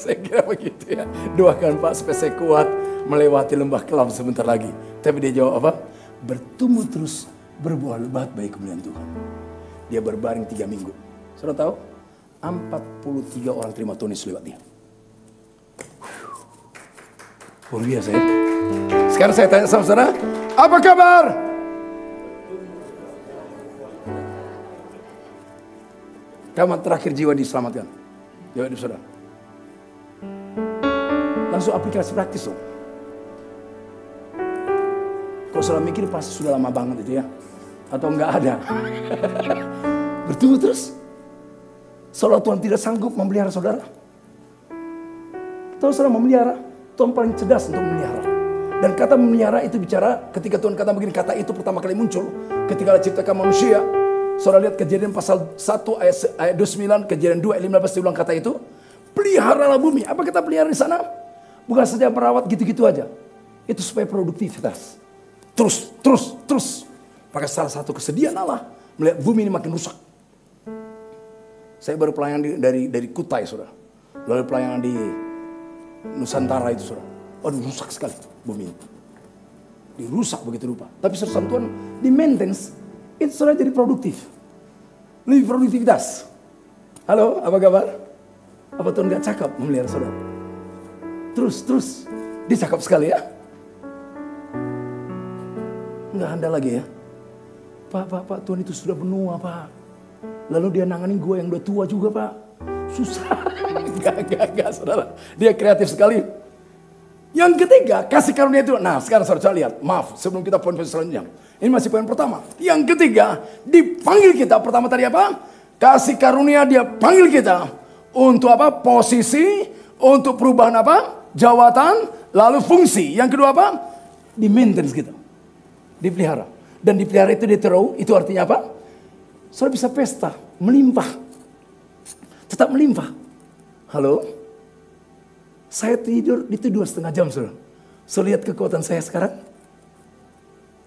Saya kira begitu ya. Doakan Pak supaya saya kuat melewati lembah kelam sebentar lagi. Tapi dia jawab apa? Bertumbuh terus berbuah lebat bagi kemuliaan Tuhan. Dia berbaring 3 minggu. Saudara tahu? 43 orang terima Tuhan lewat dia. Luar biasa ya. Sekarang saya tanya sama saudara, apa kabar? Kapan terakhir jiwa diselamatkan? Jawab saudara. Langsung aplikasi praktis dong. Kalau saudara mikir pasti sudah lama banget itu ya. Atau enggak ada. Bertumbuh terus. Seolah Tuhan tidak sanggup memelihara saudara. Tahu saudara memelihara? Tuhan paling cerdas untuk memelihara. Dan kata memelihara itu bicara ketika Tuhan kata begini, kata itu pertama kali muncul ketika Allah ciptakan manusia. Saudara lihat Kejadian pasal 1 ayat 29, Kejadian 2 ayat 15 diulang kata itu. Peliharalah bumi. Apa kita pelihara di sana? Bukan saja merawat gitu-gitu aja. Itu supaya produktivitas. Terus. Maka salah satu kesedihan Allah melihat bumi ini makin rusak. Saya baru pelayanan dari Kutai, saudara. Lalu pelayanan di Nusantara itu, saudara. Aduh, rusak sekali bumi ini. Dirusak begitu rupa. Tapi saudara Tuhan di maintenance, itu saudara jadi produktif. Lebih produktivitas. Halo, apa kabar? Apa Tuhan gak cakap memelihara saudara? Terus. Dia cakap sekali ya. Nggak ada lagi ya. Pak, Tuhan itu sudah benua, Pak. Lalu dia nanganin gue yang udah tua juga, Pak. Susah. Gak, saudara. Dia kreatif sekali. Yang ketiga, kasih karunia itu. Nah, sekarang saudara lihat. Maaf, sebelum kita poin selanjutnya. Ini masih poin pertama. Yang ketiga, dipanggil kita. Pertama tadi apa? Kasih karunia, dia panggil kita. Untuk apa? Posisi. Untuk perubahan apa? Jawatan. Lalu fungsi. Yang kedua apa? Di maintenance kita. Dipelihara. Dan dipelihara itu diterau. Itu artinya apa? Saudara bisa pesta. Melimpah. Tetap melimpah. Halo? Saya tidur itu 2,5 jam, saudara. Saudara lihat kekuatan saya sekarang?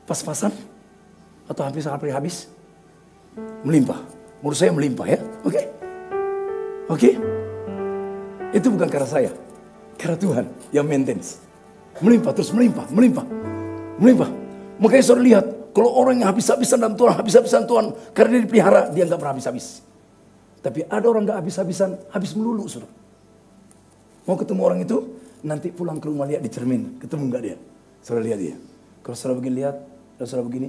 Pas-pasan? Atau hampir habis? Melimpah. Menurut saya melimpah ya. Oke? Itu bukan karena saya. Karena Tuhan yang maintenance. Melimpah, terus melimpah. Makanya saudara lihat. Kalau orang yang habis-habisan dalam Tuhan, habis-habisan Tuhan. Karena dia dipelihara, dia gak pernah habis-habis. Tapi ada orang gak habis-habisan, habis melulu, saudara. Mau ketemu orang itu, nanti pulang ke rumah lihat di cermin. Ketemu gak dia? Saudara lihat dia. Kalau saudara begini lihat, kalau saudara begini.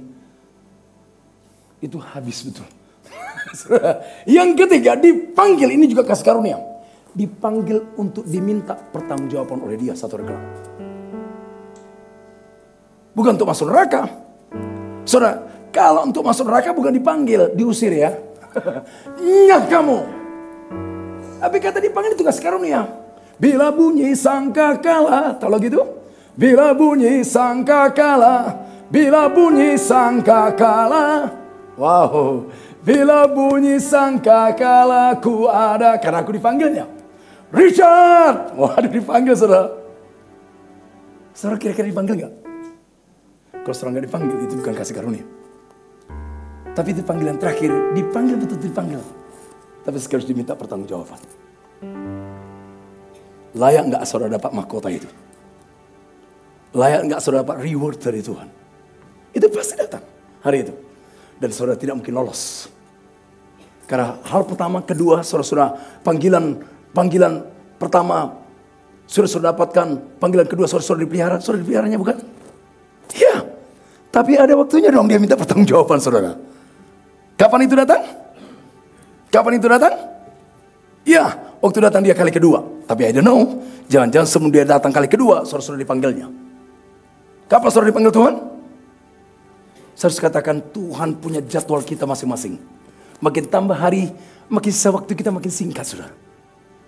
Itu habis betul. Yang ketiga, dipanggil. Ini juga kasih karunia. Dipanggil untuk diminta pertanggungjawaban oleh dia. Satu reklam. Bukan untuk masuk neraka. Saudara, kalau untuk masuk neraka bukan dipanggil, diusir ya. Nyah kamu. Tapi kata dipanggil itu kasih karunia. Bila bunyi sangkakala, kalau gitu. Bila bunyi sangkakala, bila bunyi sangkakala. Wow, bila bunyi sangkakala ku ada, karena aku dipanggilnya. Richard, waduh dipanggil saudara. Saudara kira-kira dipanggil gak? Kalau saudara gak dipanggil, itu bukan kasih karunia. Tapi itu panggilan terakhir, dipanggil betul dipanggil. Tapi sekaligus diminta pertanggungjawaban. Layak nggak saudara dapat mahkota itu? Layak nggak saudara dapat reward dari Tuhan? Itu pasti datang hari itu. Dan saudara tidak mungkin lolos. Karena hal pertama, kedua, saudara panggilan pertama saudara dapatkan, panggilan kedua saudara dipelihara. Saudara dipeliharanya bukan? Ya. Tapi ada waktunya dong dia minta pertanggungjawaban saudara. Kapan itu datang? Kapan itu datang? Ya, waktu datang dia kali kedua. Tapi I don't know, jangan-jangan sebelum dia datang kali kedua, saudara dipanggilnya. Kapan saudara dipanggil Tuhan? Saya harus katakan Tuhan punya jadwal kita masing-masing. Makin tambah hari, makin sisa waktu kita makin singkat saudara.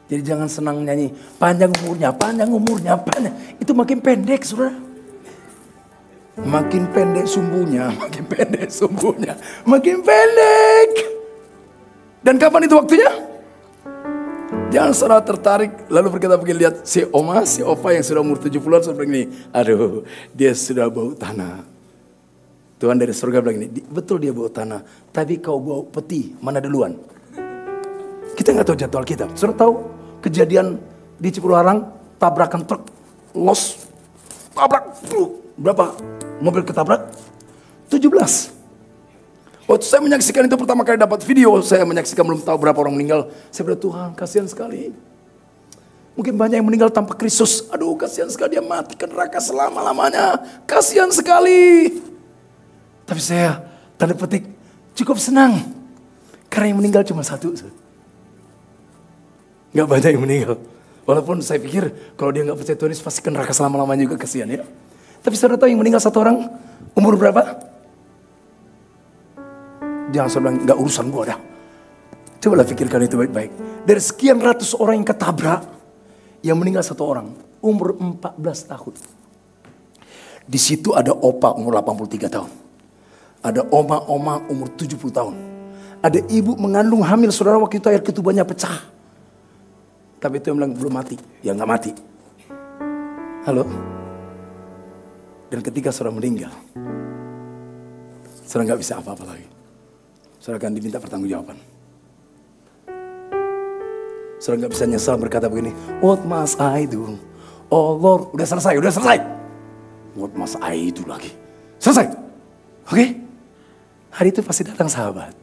Jadi jangan senang nyanyi, panjang umurnya, panjang umurnya, panjang. Itu makin pendek saudara. Makin pendek sumbunya, makin pendek sumbunya, makin pendek. Dan kapan itu waktunya? Jangan saudara tertarik lalu berkata pergi lihat si oma, si opa yang sudah umur 70-an sudah bilang ini, aduh dia sudah bau tanah. Tuhan dari surga bilang ini, betul dia bau tanah, tapi kau bau peti, mana duluan? Kita nggak tahu jadwal kita. Saudara tahu kejadian di Cipularang, tabrakan truk, los, tabrak, berapa mobil ketabrak? 17. Waktu saya menyaksikan itu pertama kali dapat video, saya menyaksikan belum tahu berapa orang meninggal. Saya berkata, Tuhan kasihan sekali. Mungkin banyak yang meninggal tanpa Kristus. Aduh kasihan sekali dia mati ke neraka selama-lamanya. Kasihan sekali. Tapi saya tanda petik cukup senang. Karena yang meninggal cuma satu. Gak banyak yang meninggal. Walaupun saya pikir kalau dia gak percaya Tuhan pasti ke neraka selama-lamanya juga, kasihan ya. Tapi saudara tahu yang meninggal satu orang umur berapa? Jangan saudara bilang, gak urusan gue dah. Cobalah pikirkan itu baik-baik. Dari sekian ratus orang yang ketabrak, yang meninggal satu orang, umur 14 tahun. Di situ ada opa umur 83 tahun. Ada oma-oma umur 70 tahun. Ada ibu mengandung hamil, saudara waktu itu air ketubannya pecah. Tapi itu yang bilang belum mati. Ya gak mati. Halo? Dan ketika saudara meninggal, saudara gak bisa apa-apa lagi. Saudara akan diminta pertanggungjawaban. Saudara gak bisa nyesal berkata begini, what must I do? Oh Lord, udah selesai. What must I do lagi? Selesai. Oke? Hari itu pasti datang sahabat.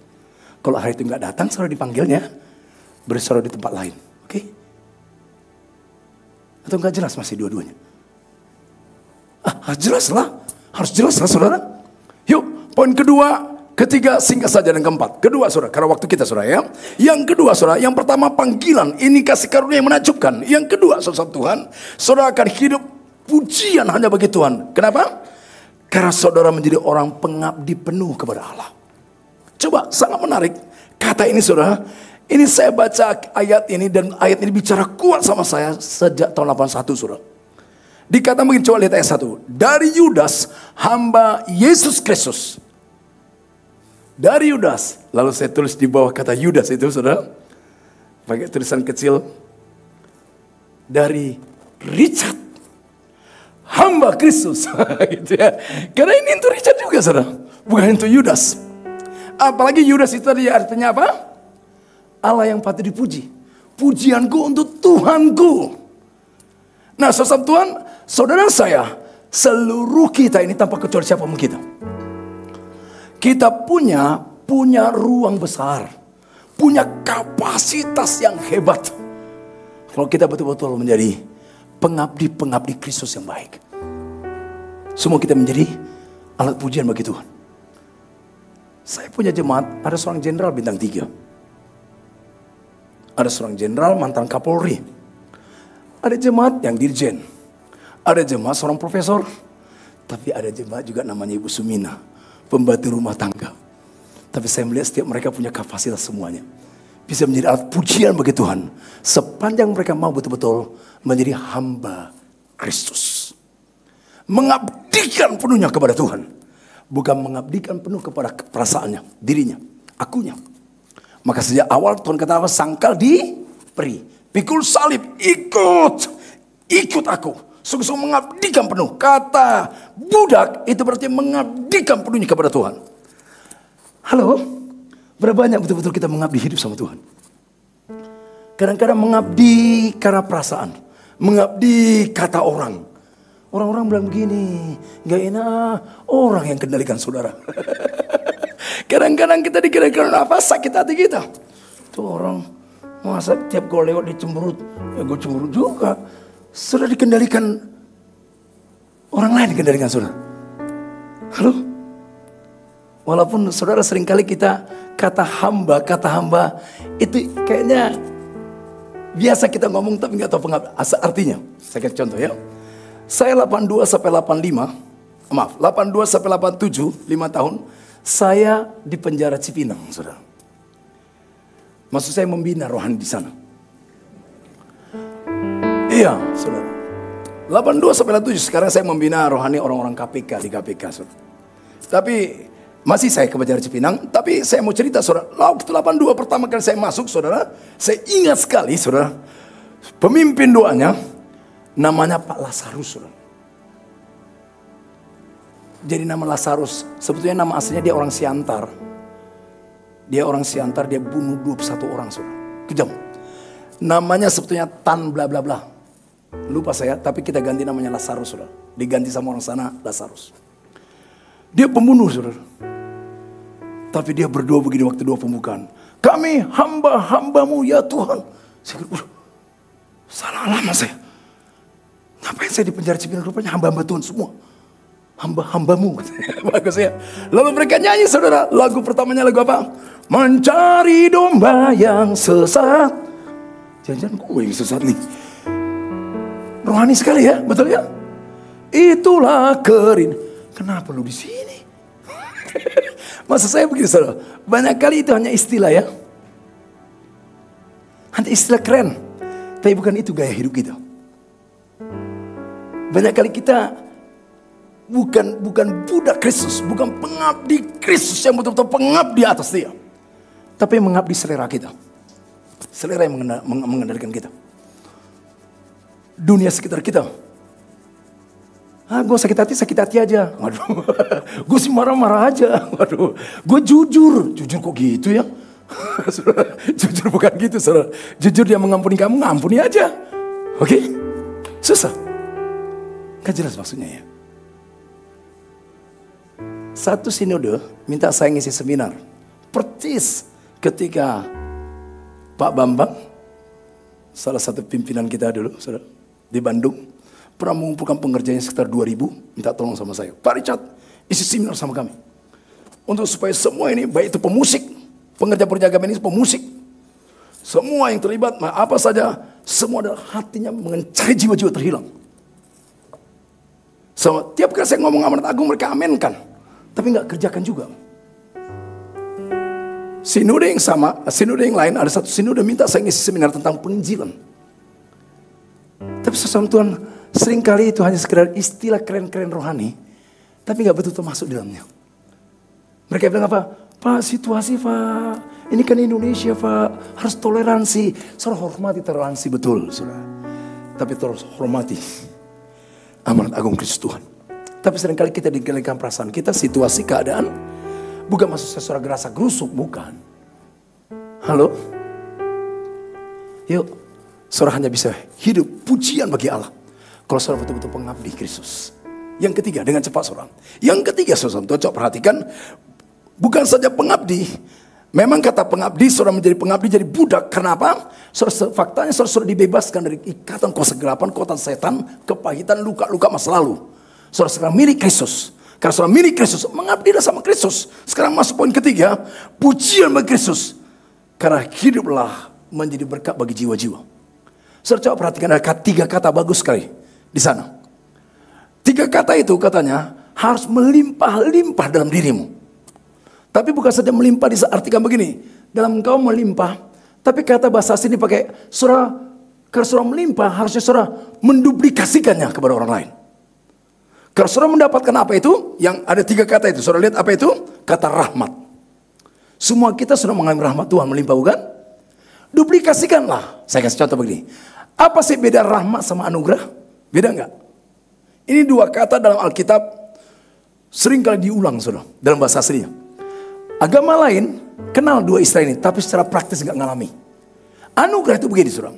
Kalau hari itu gak datang, saudara dipanggilnya, bersaudara di tempat lain. Oke? Atau gak jelas masih dua-duanya? Jelas lah. Harus jelas lah saudara. Yuk, poin kedua. Ketiga, singkat saja, dan keempat. Kedua saudara, karena waktu kita saudara ya. Yang kedua saudara, yang pertama panggilan. Ini kasih karunia yang menakjubkan. Yang kedua saudara Tuhan, saudara akan hidup pujian hanya bagi Tuhan. Kenapa? Karena saudara menjadi orang pengabdi penuh kepada Allah. Coba, sangat menarik. Kata ini saudara, ini saya baca ayat ini dan ayat ini bicara kuat sama saya sejak tahun 81 saudara. Dikata mungkin coba lihat ayat 1. Dari Yudas, hamba Yesus Kristus. Dari Yudas, lalu saya tulis di bawah kata Yudas itu saudara, pakai tulisan kecil. Dari Richard, hamba Kristus, gitu ya. Karena ini untuk Richard juga saudara, bukan untuk Yudas. Apalagi Yudas itu tadi artinya apa? Allah yang patut dipuji. Pujianku untuk Tuhanku. Nah saudara Tuhan, saudara saya, seluruh kita ini tanpa kecuali siapapun kita. Kita punya ruang besar, punya kapasitas yang hebat. Kalau kita betul-betul menjadi pengabdi Kristus yang baik. Semua kita menjadi alat pujian bagi Tuhan. Saya punya jemaat, ada seorang jenderal bintang 3. Ada seorang jenderal mantan Kapolri. Ada jemaat yang dirjen. Ada jemaat seorang profesor. Tapi ada jemaat juga namanya Ibu Sumina, pembantu rumah tangga. Tapi saya melihat setiap mereka punya kapasitas semuanya. Bisa menjadi alat pujian bagi Tuhan. Sepanjang mereka mau betul-betul menjadi hamba Kristus. Mengabdikan penuhnya kepada Tuhan. Bukan mengabdikan penuh kepada perasaannya, dirinya, akunya. Maka sejak awal Tuhan kata apa? Sangkal diberi. Pikul salib, ikut aku. Sungguh-sungguh mengabdikan penuh. Kata budak itu berarti mengabdikan penuhnya kepada Tuhan. Halo? Berapa banyak betul-betul kita mengabdi hidup sama Tuhan? Kadang-kadang mengabdi karena perasaan. Mengabdi kata orang. Orang-orang bilang begini, gak enak orang yang kendalikan saudara. Kadang-kadang kita dikira-kira apa sakit hati kita. Tuh orang masa tiap gue lewat dicemberut, ya gue cemberut juga. Sudah dikendalikan, orang lain dikendalikan saudara. Halo? Walaupun saudara seringkali kita kata hamba itu kayaknya biasa kita ngomong tapi gak tahu artinya. Saya kasih contoh ya. Saya 82 sampai 85, maaf 82 sampai 87, 5 tahun. Saya di penjara Cipinang, saudara. Maksud saya membina rohani di sana. Iya, saudara. 82 sampai 87, sekarang saya membina rohani orang-orang KPK di KPK, saudara. Tapi masih saya ke penjara Cipinang, tapi saya mau cerita, saudara. Waktu 82 pertama kali saya masuk, saudara, saya ingat sekali, saudara. Pemimpin doanya namanya Pak Lazarus, saudara. Jadi nama Lazarus, sebetulnya nama aslinya dia orang Siantar. Dia orang Siantar, dia bunuh 21 orang, saudara. Kejam. Namanya sebetulnya Tan bla bla bla. Lupa saya, tapi kita ganti namanya Lazarus, saudara. Diganti sama orang sana, Lazarus. Dia pembunuh, saudara. Tapi dia berdoa begini waktu doa pembukaan. Kami hamba-hambamu ya Tuhan. Saya kira, salah lama saya. Ngapain saya di penjara Cipinang? Rupanya hamba-hamba Tuhan semua. Hamba-hambamu. Bagus ya. Lalu mereka nyanyi, saudara. Lagu pertamanya lagu apa? Mencari domba yang sesat. Jangan-jangan gue yang sesat nih. Rohani sekali ya, betul ya? Itulah kerin. Kenapa lu di sini? Maksud saya begini, saudara. Banyak kali itu hanya istilah ya. Hanya istilah keren. Tapi bukan itu gaya hidup kita. Banyak kali kita bukan budak Kristus, bukan pengabdi Kristus yang betul-betul pengabdi atas dia. Tapi mengabdi selera kita. Selera yang mengendalikan kita. Dunia sekitar kita. Gue sakit hati aja. Waduh, gue sih marah-marah aja. Waduh, gue jujur kok gitu ya? Jujur bukan gitu, saudara. Jujur dia mengampuni kamu, ngampuni aja. Oke? Susah. Gak jelas maksudnya ya. Satu sinode minta saya ngisi seminar. Persis ketika Pak Bambang, salah satu pimpinan kita dulu, saudara, di Bandung, pernah mengumpulkan pengerjanya sekitar 2000, minta tolong sama saya. Pak Richard, isi seminar sama kami. Untuk supaya semua ini, baik itu pemusik, pengerja ini pemusik, semua yang terlibat, apa saja, semua adalah hatinya mencari jiwa-jiwa terhilang. So, tiap kali saya ngomong amanat agung mereka amenkan, tapi nggak kerjakan juga. Sinode yang sama, sinode yang lain, ada satu sinode minta saya ngisi seminar tentang penginjilan. Tapi sesama Tuhan, seringkali itu hanya sekedar istilah keren-keren rohani, tapi nggak betul-betul masuk di dalamnya. Mereka bilang apa? Pak, situasi Pak, ini kan Indonesia Pak, harus toleransi. Saudara hormati toleransi, betul saudara. Tapi terus hormati amanat agung Kristus Tuhan. Tapi seringkali kita dikelilingi perasaan kita, situasi, keadaan, bukan maksud saya saudara gerasa gerusuk, bukan. Halo? Yuk, saudara hanya bisa hidup pujian bagi Allah kalau saudara betul-betul pengabdi Kristus. Yang ketiga, dengan cepat saudara. Yang ketiga saudara, coba perhatikan, bukan saja pengabdi. Memang kata pengabdi, saudara menjadi pengabdi jadi budak. Kenapa? Saudara, faktanya saudara dibebaskan dari ikatan kuasa kegelapan, kekuatan setan, kepahitan, luka-luka masa lalu. Saudara sekarang milik Kristus. Karena saudara milik Kristus, mengabdilah sama Kristus. Sekarang masuk poin ketiga, pujian bagi Kristus. Karena hiduplah menjadi berkat bagi jiwa-jiwa. Saudara coba perhatikan, ada 3 kata bagus sekali di sana. 3 kata itu katanya harus melimpah-limpah dalam dirimu. Tapi bukan saja melimpah diartikan begini. Dalam engkau melimpah. Tapi kata bahasa sini pakai saudara. Karena saudara melimpah harusnya saudara menduplikasikannya kepada orang lain. Kalau saudara mendapatkan apa itu? Yang ada 3 kata itu. Saudara lihat apa itu? Kata rahmat. Semua kita sudah mengalami rahmat Tuhan melimpah bukan? Duplikasikanlah. Saya kasih contoh begini. Apa sih beda rahmat sama anugerah? Beda enggak? Ini 2 kata dalam Alkitab seringkali diulang saudara. Dalam bahasa aslinya. Agama lain kenal 2 istilah ini, tapi secara praktis nggak ngalami. Anugerah itu begini saudara.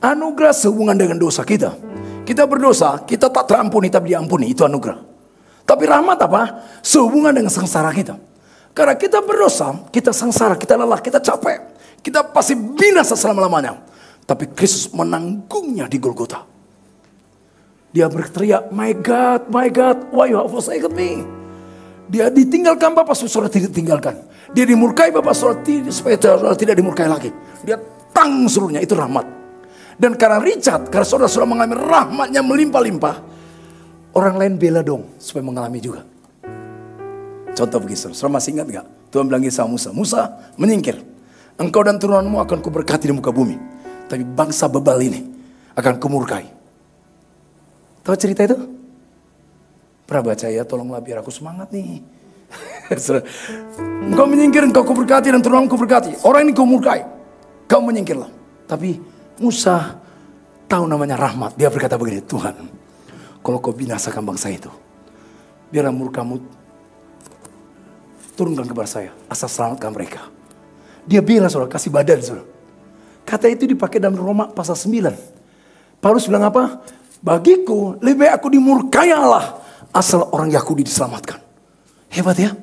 Anugerah sehubungan dengan dosa kita. Kita berdosa, kita tak terampuni tapi diampuni, itu anugerah. Tapi rahmat apa? Sehubungan dengan sengsara kita. Karena kita berdosa, kita sengsara, kita lelah, kita capek. Kita pasti binasa selama-lamanya. Tapi Kristus menanggungnya di Golgota. Dia berteriak, my God, why you have forsaken me? Dia ditinggalkan Bapa, saudara tidak ditinggalkan. Dia dimurkai Bapa, saudara tidak dimurkai lagi. Dia tanggung seluruhnya, itu rahmat. Dan karena Richard, karena saudara sudah mengalami rahmatnya melimpah-limpah, orang lain bela dong supaya mengalami juga. Contoh begini, saudara masih ingat gak? Tuhan bilang sama Musa, Musa menyingkir. Engkau dan turunanmu akan kuberkati di muka bumi. Tapi bangsa bebal ini akan kumurkai. Tahu cerita itu? Pernah baca ya, tolonglah biar aku semangat nih. Engkau menyingkir, engkau kuberkati dan turunanmu kuberkati. Orang ini kumurkai. Kau menyingkirlah. Tapi Musa tahu namanya rahmat. Dia berkata begini, Tuhan, kalau kau binasakan bangsa itu, biarlah murkamu turunkan kepada saya, asal selamatkan mereka. Dia bilang, saudara, kasih badan, saudara. Kata itu dipakai dalam Roma pasal 9. Paulus bilang apa? Bagiku lebih baik aku dimurkai Allah, asal orang Yahudi diselamatkan. Hebat ya?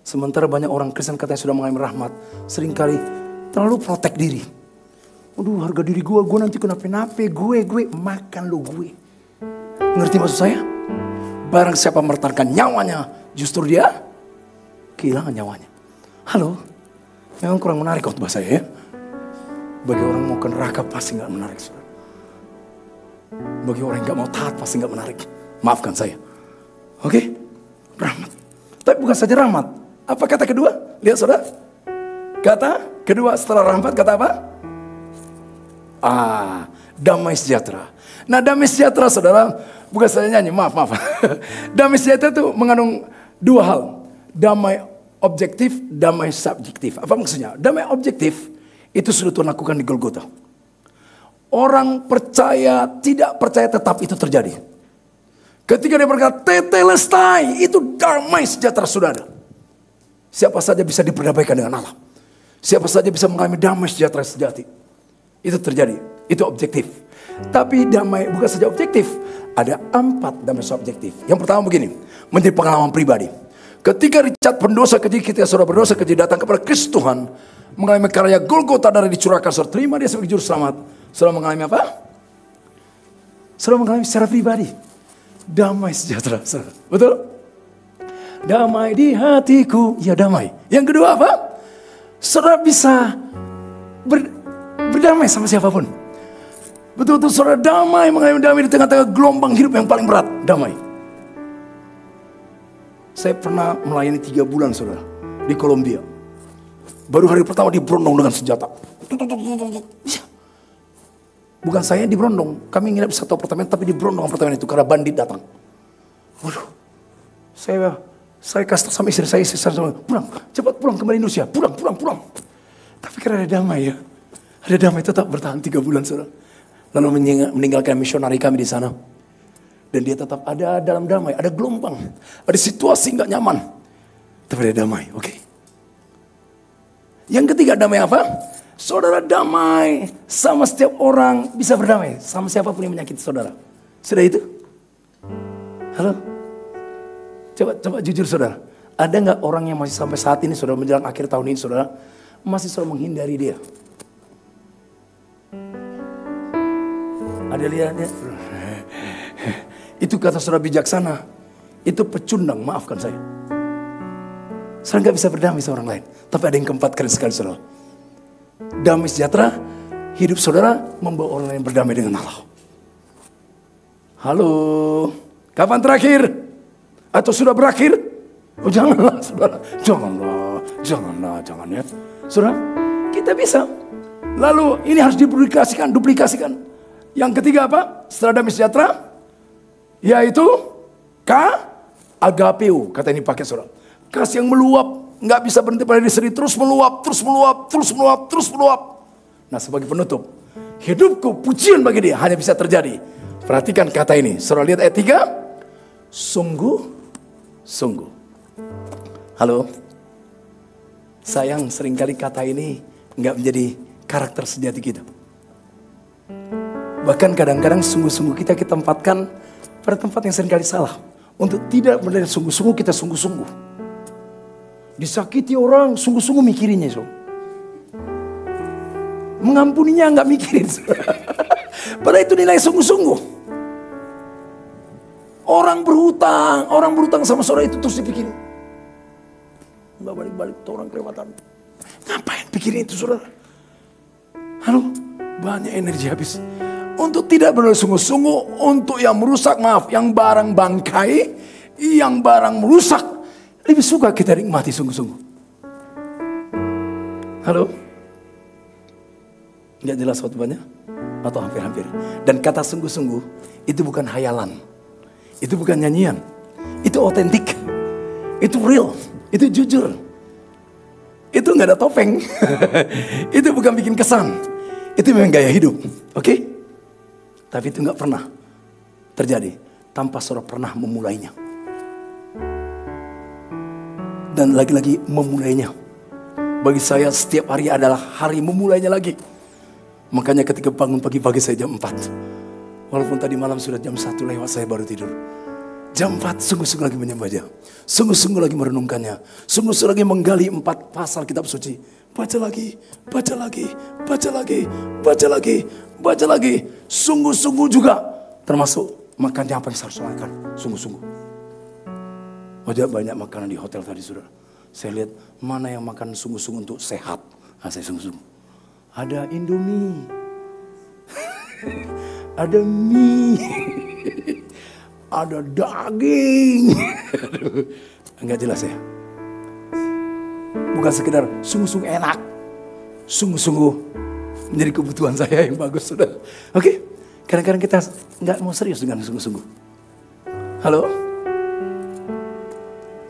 Sementara banyak orang Kristen katanya sudah mengalami rahmat, seringkali terlalu protek diri. Aduh, harga diri gue nanti kenapa-napa, gue makan lo gue. Ngerti maksud saya? Barang siapa mertahankan nyawanya, justru dia kehilangan nyawanya. Halo, memang kurang menarik untuk bahasa saya ya. Bagi orang mau ke neraka pasti gak menarik, saudara. Bagi orang yang gak mau taat pasti gak menarik. Maafkan saya. Oke? Rahmat. Tapi bukan saja rahmat. Apa kata kedua? Lihat saudara. Kata kedua setelah rahmat kata apa? Damai sejahtera. Nah, damai sejahtera saudara, bukan saya nyanyi, maaf. Damai sejahtera itu mengandung dua hal. Damai objektif, damai subjektif. Apa maksudnya? Damai objektif itu sudah Tuhan lakukan di Golgota. Orang percaya, tidak percaya tetap itu terjadi. Ketika dia berkata tetelestai, itu damai sejahtera sudah ada. Siapa saja bisa diperdamaikan dengan Allah. Siapa saja bisa mengalami damai sejahtera sejati. Itu terjadi, itu objektif. Tapi damai bukan saja objektif, ada 4 damai subjektif. Yang pertama begini, menjadi pengalaman pribadi. Ketika Richard pendosa keji, kita saudara berdosa keji datang kepada Kristus Tuhan, mengalami karya Golgota darah dicurahkan, saudara terima dia sebagai juru selamat. Saudara mengalami apa? Saudara mengalami secara pribadi damai sejahtera, saudara. Betul? Damai di hatiku, ya damai. Yang kedua apa? Saudara bisa berdamai sama siapapun. Betul-betul saudara damai, mengalami damai di tengah-tengah gelombang hidup yang paling berat. Damai. Saya pernah melayani 3 bulan saudara di Kolombia. Baru hari pertama diberondong dengan senjata. Bukan saya yang diberondong. Kami nginep di satu apartemen tapi diberondong apartemen itu karena bandit datang. Waduh. Saya kasih tahu sama istri saya pulang, cepat pulang kembali Indonesia. Pulang. Tapi karena ada damai ya. Ada damai tetap bertahan 3 bulan saudara. Lalu meninggalkan misionari kami di sana. Dan dia tetap ada dalam damai, ada gelombang, ada situasi nggak nyaman, tapi ada damai, oke. Yang ketiga damai apa? Saudara damai sama setiap orang, bisa berdamai sama siapapun yang menyakiti saudara. Sudah itu? Halo? Coba jujur saudara, ada nggak orang yang masih sampai saat ini saudara menjelang akhir tahun ini saudara masih selalu menghindari dia? Ada lihatnya? Itu kata saudara bijaksana. Itu pecundang, maafkan saya. Saudara gak bisa berdamai sama orang lain. Tapi ada yang keempat kali sekali saudara. Damai sejahtera, hidup saudara membawa orang lain berdamai dengan Allah. Halo, kapan terakhir? Atau sudah berakhir? Oh janganlah saudara, jangan ya. Saudara, kita bisa. Lalu ini harus duplikasikan. Yang ketiga apa? Setelah damai sejahtera, yaitu agapeu, kata ini pakai saudara. Kasih yang meluap, nggak bisa berhenti pada diri sendiri, terus meluap. Nah sebagai penutup, hidupku pujian bagi dia hanya bisa terjadi. Perhatikan kata ini, saudara lihat ayat 3. Sungguh. Halo, sayang seringkali kata ini nggak menjadi karakter sejati kita. Bahkan kadang-kadang sungguh-sungguh kita tempatkan pada tempat yang seringkali salah. Untuk tidak benar sungguh-sungguh kita sungguh-sungguh. Disakiti orang sungguh-sungguh mikirinnya. So. Mengampuninya nggak mikirin. Padahal itu nilai sungguh-sungguh. Orang berhutang sama saudara itu terus dipikirin. Nggak balik-balik tuh orang kelewatan. Ngapain pikirin itu saudara? Halo, banyak energi habis. Untuk tidak benar sungguh-sungguh, untuk yang merusak, yang barang bangkai, yang barang merusak, lebih suka kita nikmati sungguh-sungguh. Halo? Nggak jelas khotbahnya? Atau hampir-hampir. Dan kata sungguh-sungguh, itu bukan hayalan. Itu bukan nyanyian. Itu otentik. Itu real. Itu jujur. Itu nggak ada topeng. Itu bukan bikin kesan. Itu memang gaya hidup. Oke? Tapi itu nggak pernah terjadi tanpa saudara pernah memulainya. Dan lagi-lagi memulainya. Bagi saya setiap hari adalah hari memulainya lagi. Makanya ketika bangun pagi-pagi saya jam 4. Walaupun tadi malam sudah jam 1 lewat saya baru tidur. Jam 4 sungguh-sungguh lagi menyembah Dia. Sungguh-sungguh lagi merenungkannya. Sungguh-sungguh lagi menggali 4 pasal kitab suci. Baca lagi, baca lagi, baca lagi, baca lagi, baca lagi. Sungguh-sungguh juga termasuk makannya apa yang saya harus makan. Sungguh-sungguh. Banyak makanan di hotel tadi saudara. Saya lihat mana yang makan sungguh-sungguh untuk sehat. Nah, saya sungguh-sungguh. Ada Indomie. Ada mie. Ada daging. Enggak jelas ya. Bukan sekedar sungguh-sungguh enak. Sungguh-sungguh menjadi kebutuhan saya yang bagus sudah. Oke. Kadang-kadang kita nggak mau serius dengan sungguh-sungguh. Halo?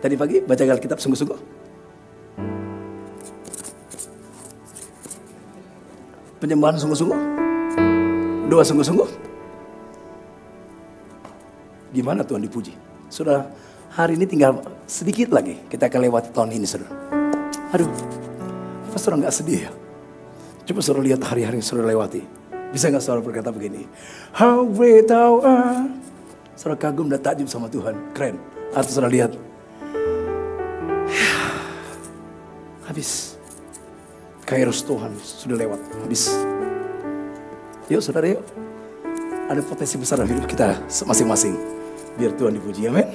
Tadi pagi baca Alkitab sungguh-sungguh? Penyembahan sungguh-sungguh? Doa sungguh-sungguh? Gimana Tuhan dipuji? Sudah hari ini tinggal sedikit lagi kita akan lewati tahun ini saudara. Aduh, apa saudara nggak sedih ya? Coba saudara lihat hari-hari yang saudara lewati. Bisa nggak saudara berkata begini? How great thou art. Saudara kagum dan takjub sama Tuhan. Keren. Atau saudara lihat. Habis. Kairos Tuhan sudah lewat. Habis. Yuk saudara yuk. Ada potensi besar dalam hidup kita masing-masing. Biar Tuhan dipuji. Amin.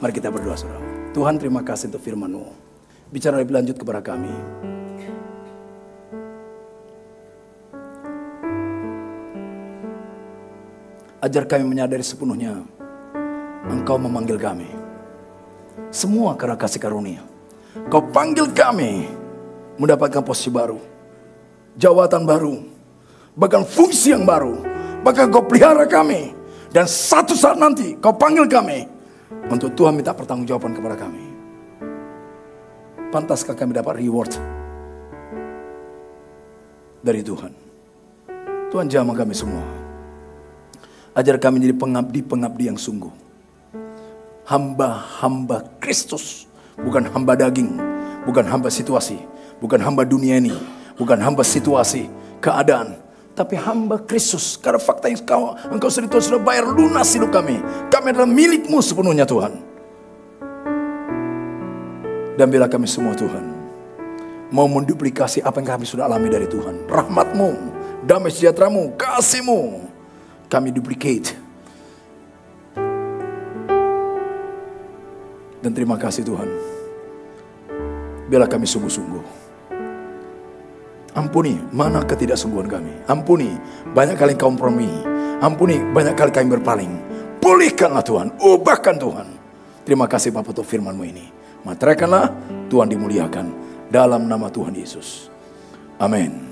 Mari kita berdoa saudara. Tuhan terima kasih untuk firman-Mu. Bicara lebih lanjut kepada kami. Ajar kami menyadari sepenuhnya Engkau memanggil kami. Semua karena kasih karunia. Kau panggil kami mendapatkan posisi baru, jabatan baru, bahkan fungsi yang baru. Bahkan Kau pelihara kami. Dan satu saat nanti Kau panggil kami untuk Tuhan minta pertanggungjawaban kepada kami. Pantaskah kami dapat reward dari Tuhan? Tuhan jamah kami semua. Ajar kami menjadi pengabdi-pengabdi yang sungguh. Hamba-hamba Kristus. Bukan hamba daging. Bukan hamba situasi. Bukan hamba dunia ini. Bukan hamba situasi, keadaan. Tapi hamba Kristus. Karena fakta yang Engkau sendiri Tuhan sudah bayar lunas hidup kami. Kami adalah milik-Mu sepenuhnya Tuhan. Dan bila kami semua Tuhan mau menduplikasi apa yang kami sudah alami dari Tuhan. Rahmat-Mu, damai sejahtera-Mu, kasih-Mu. Kami duplicate. Dan terima kasih Tuhan. Bila kami sungguh-sungguh. Ampuni mana ketidaksungguhan kami. Ampuni banyak kali kompromi. Ampuni banyak kali kami berpaling. Pulihkanlah Tuhan. Ubahkan Tuhan. Terima kasih Bapak untuk firman-Mu ini. Materaikanlah Tuhan dimuliakan. Dalam nama Tuhan Yesus. Amin.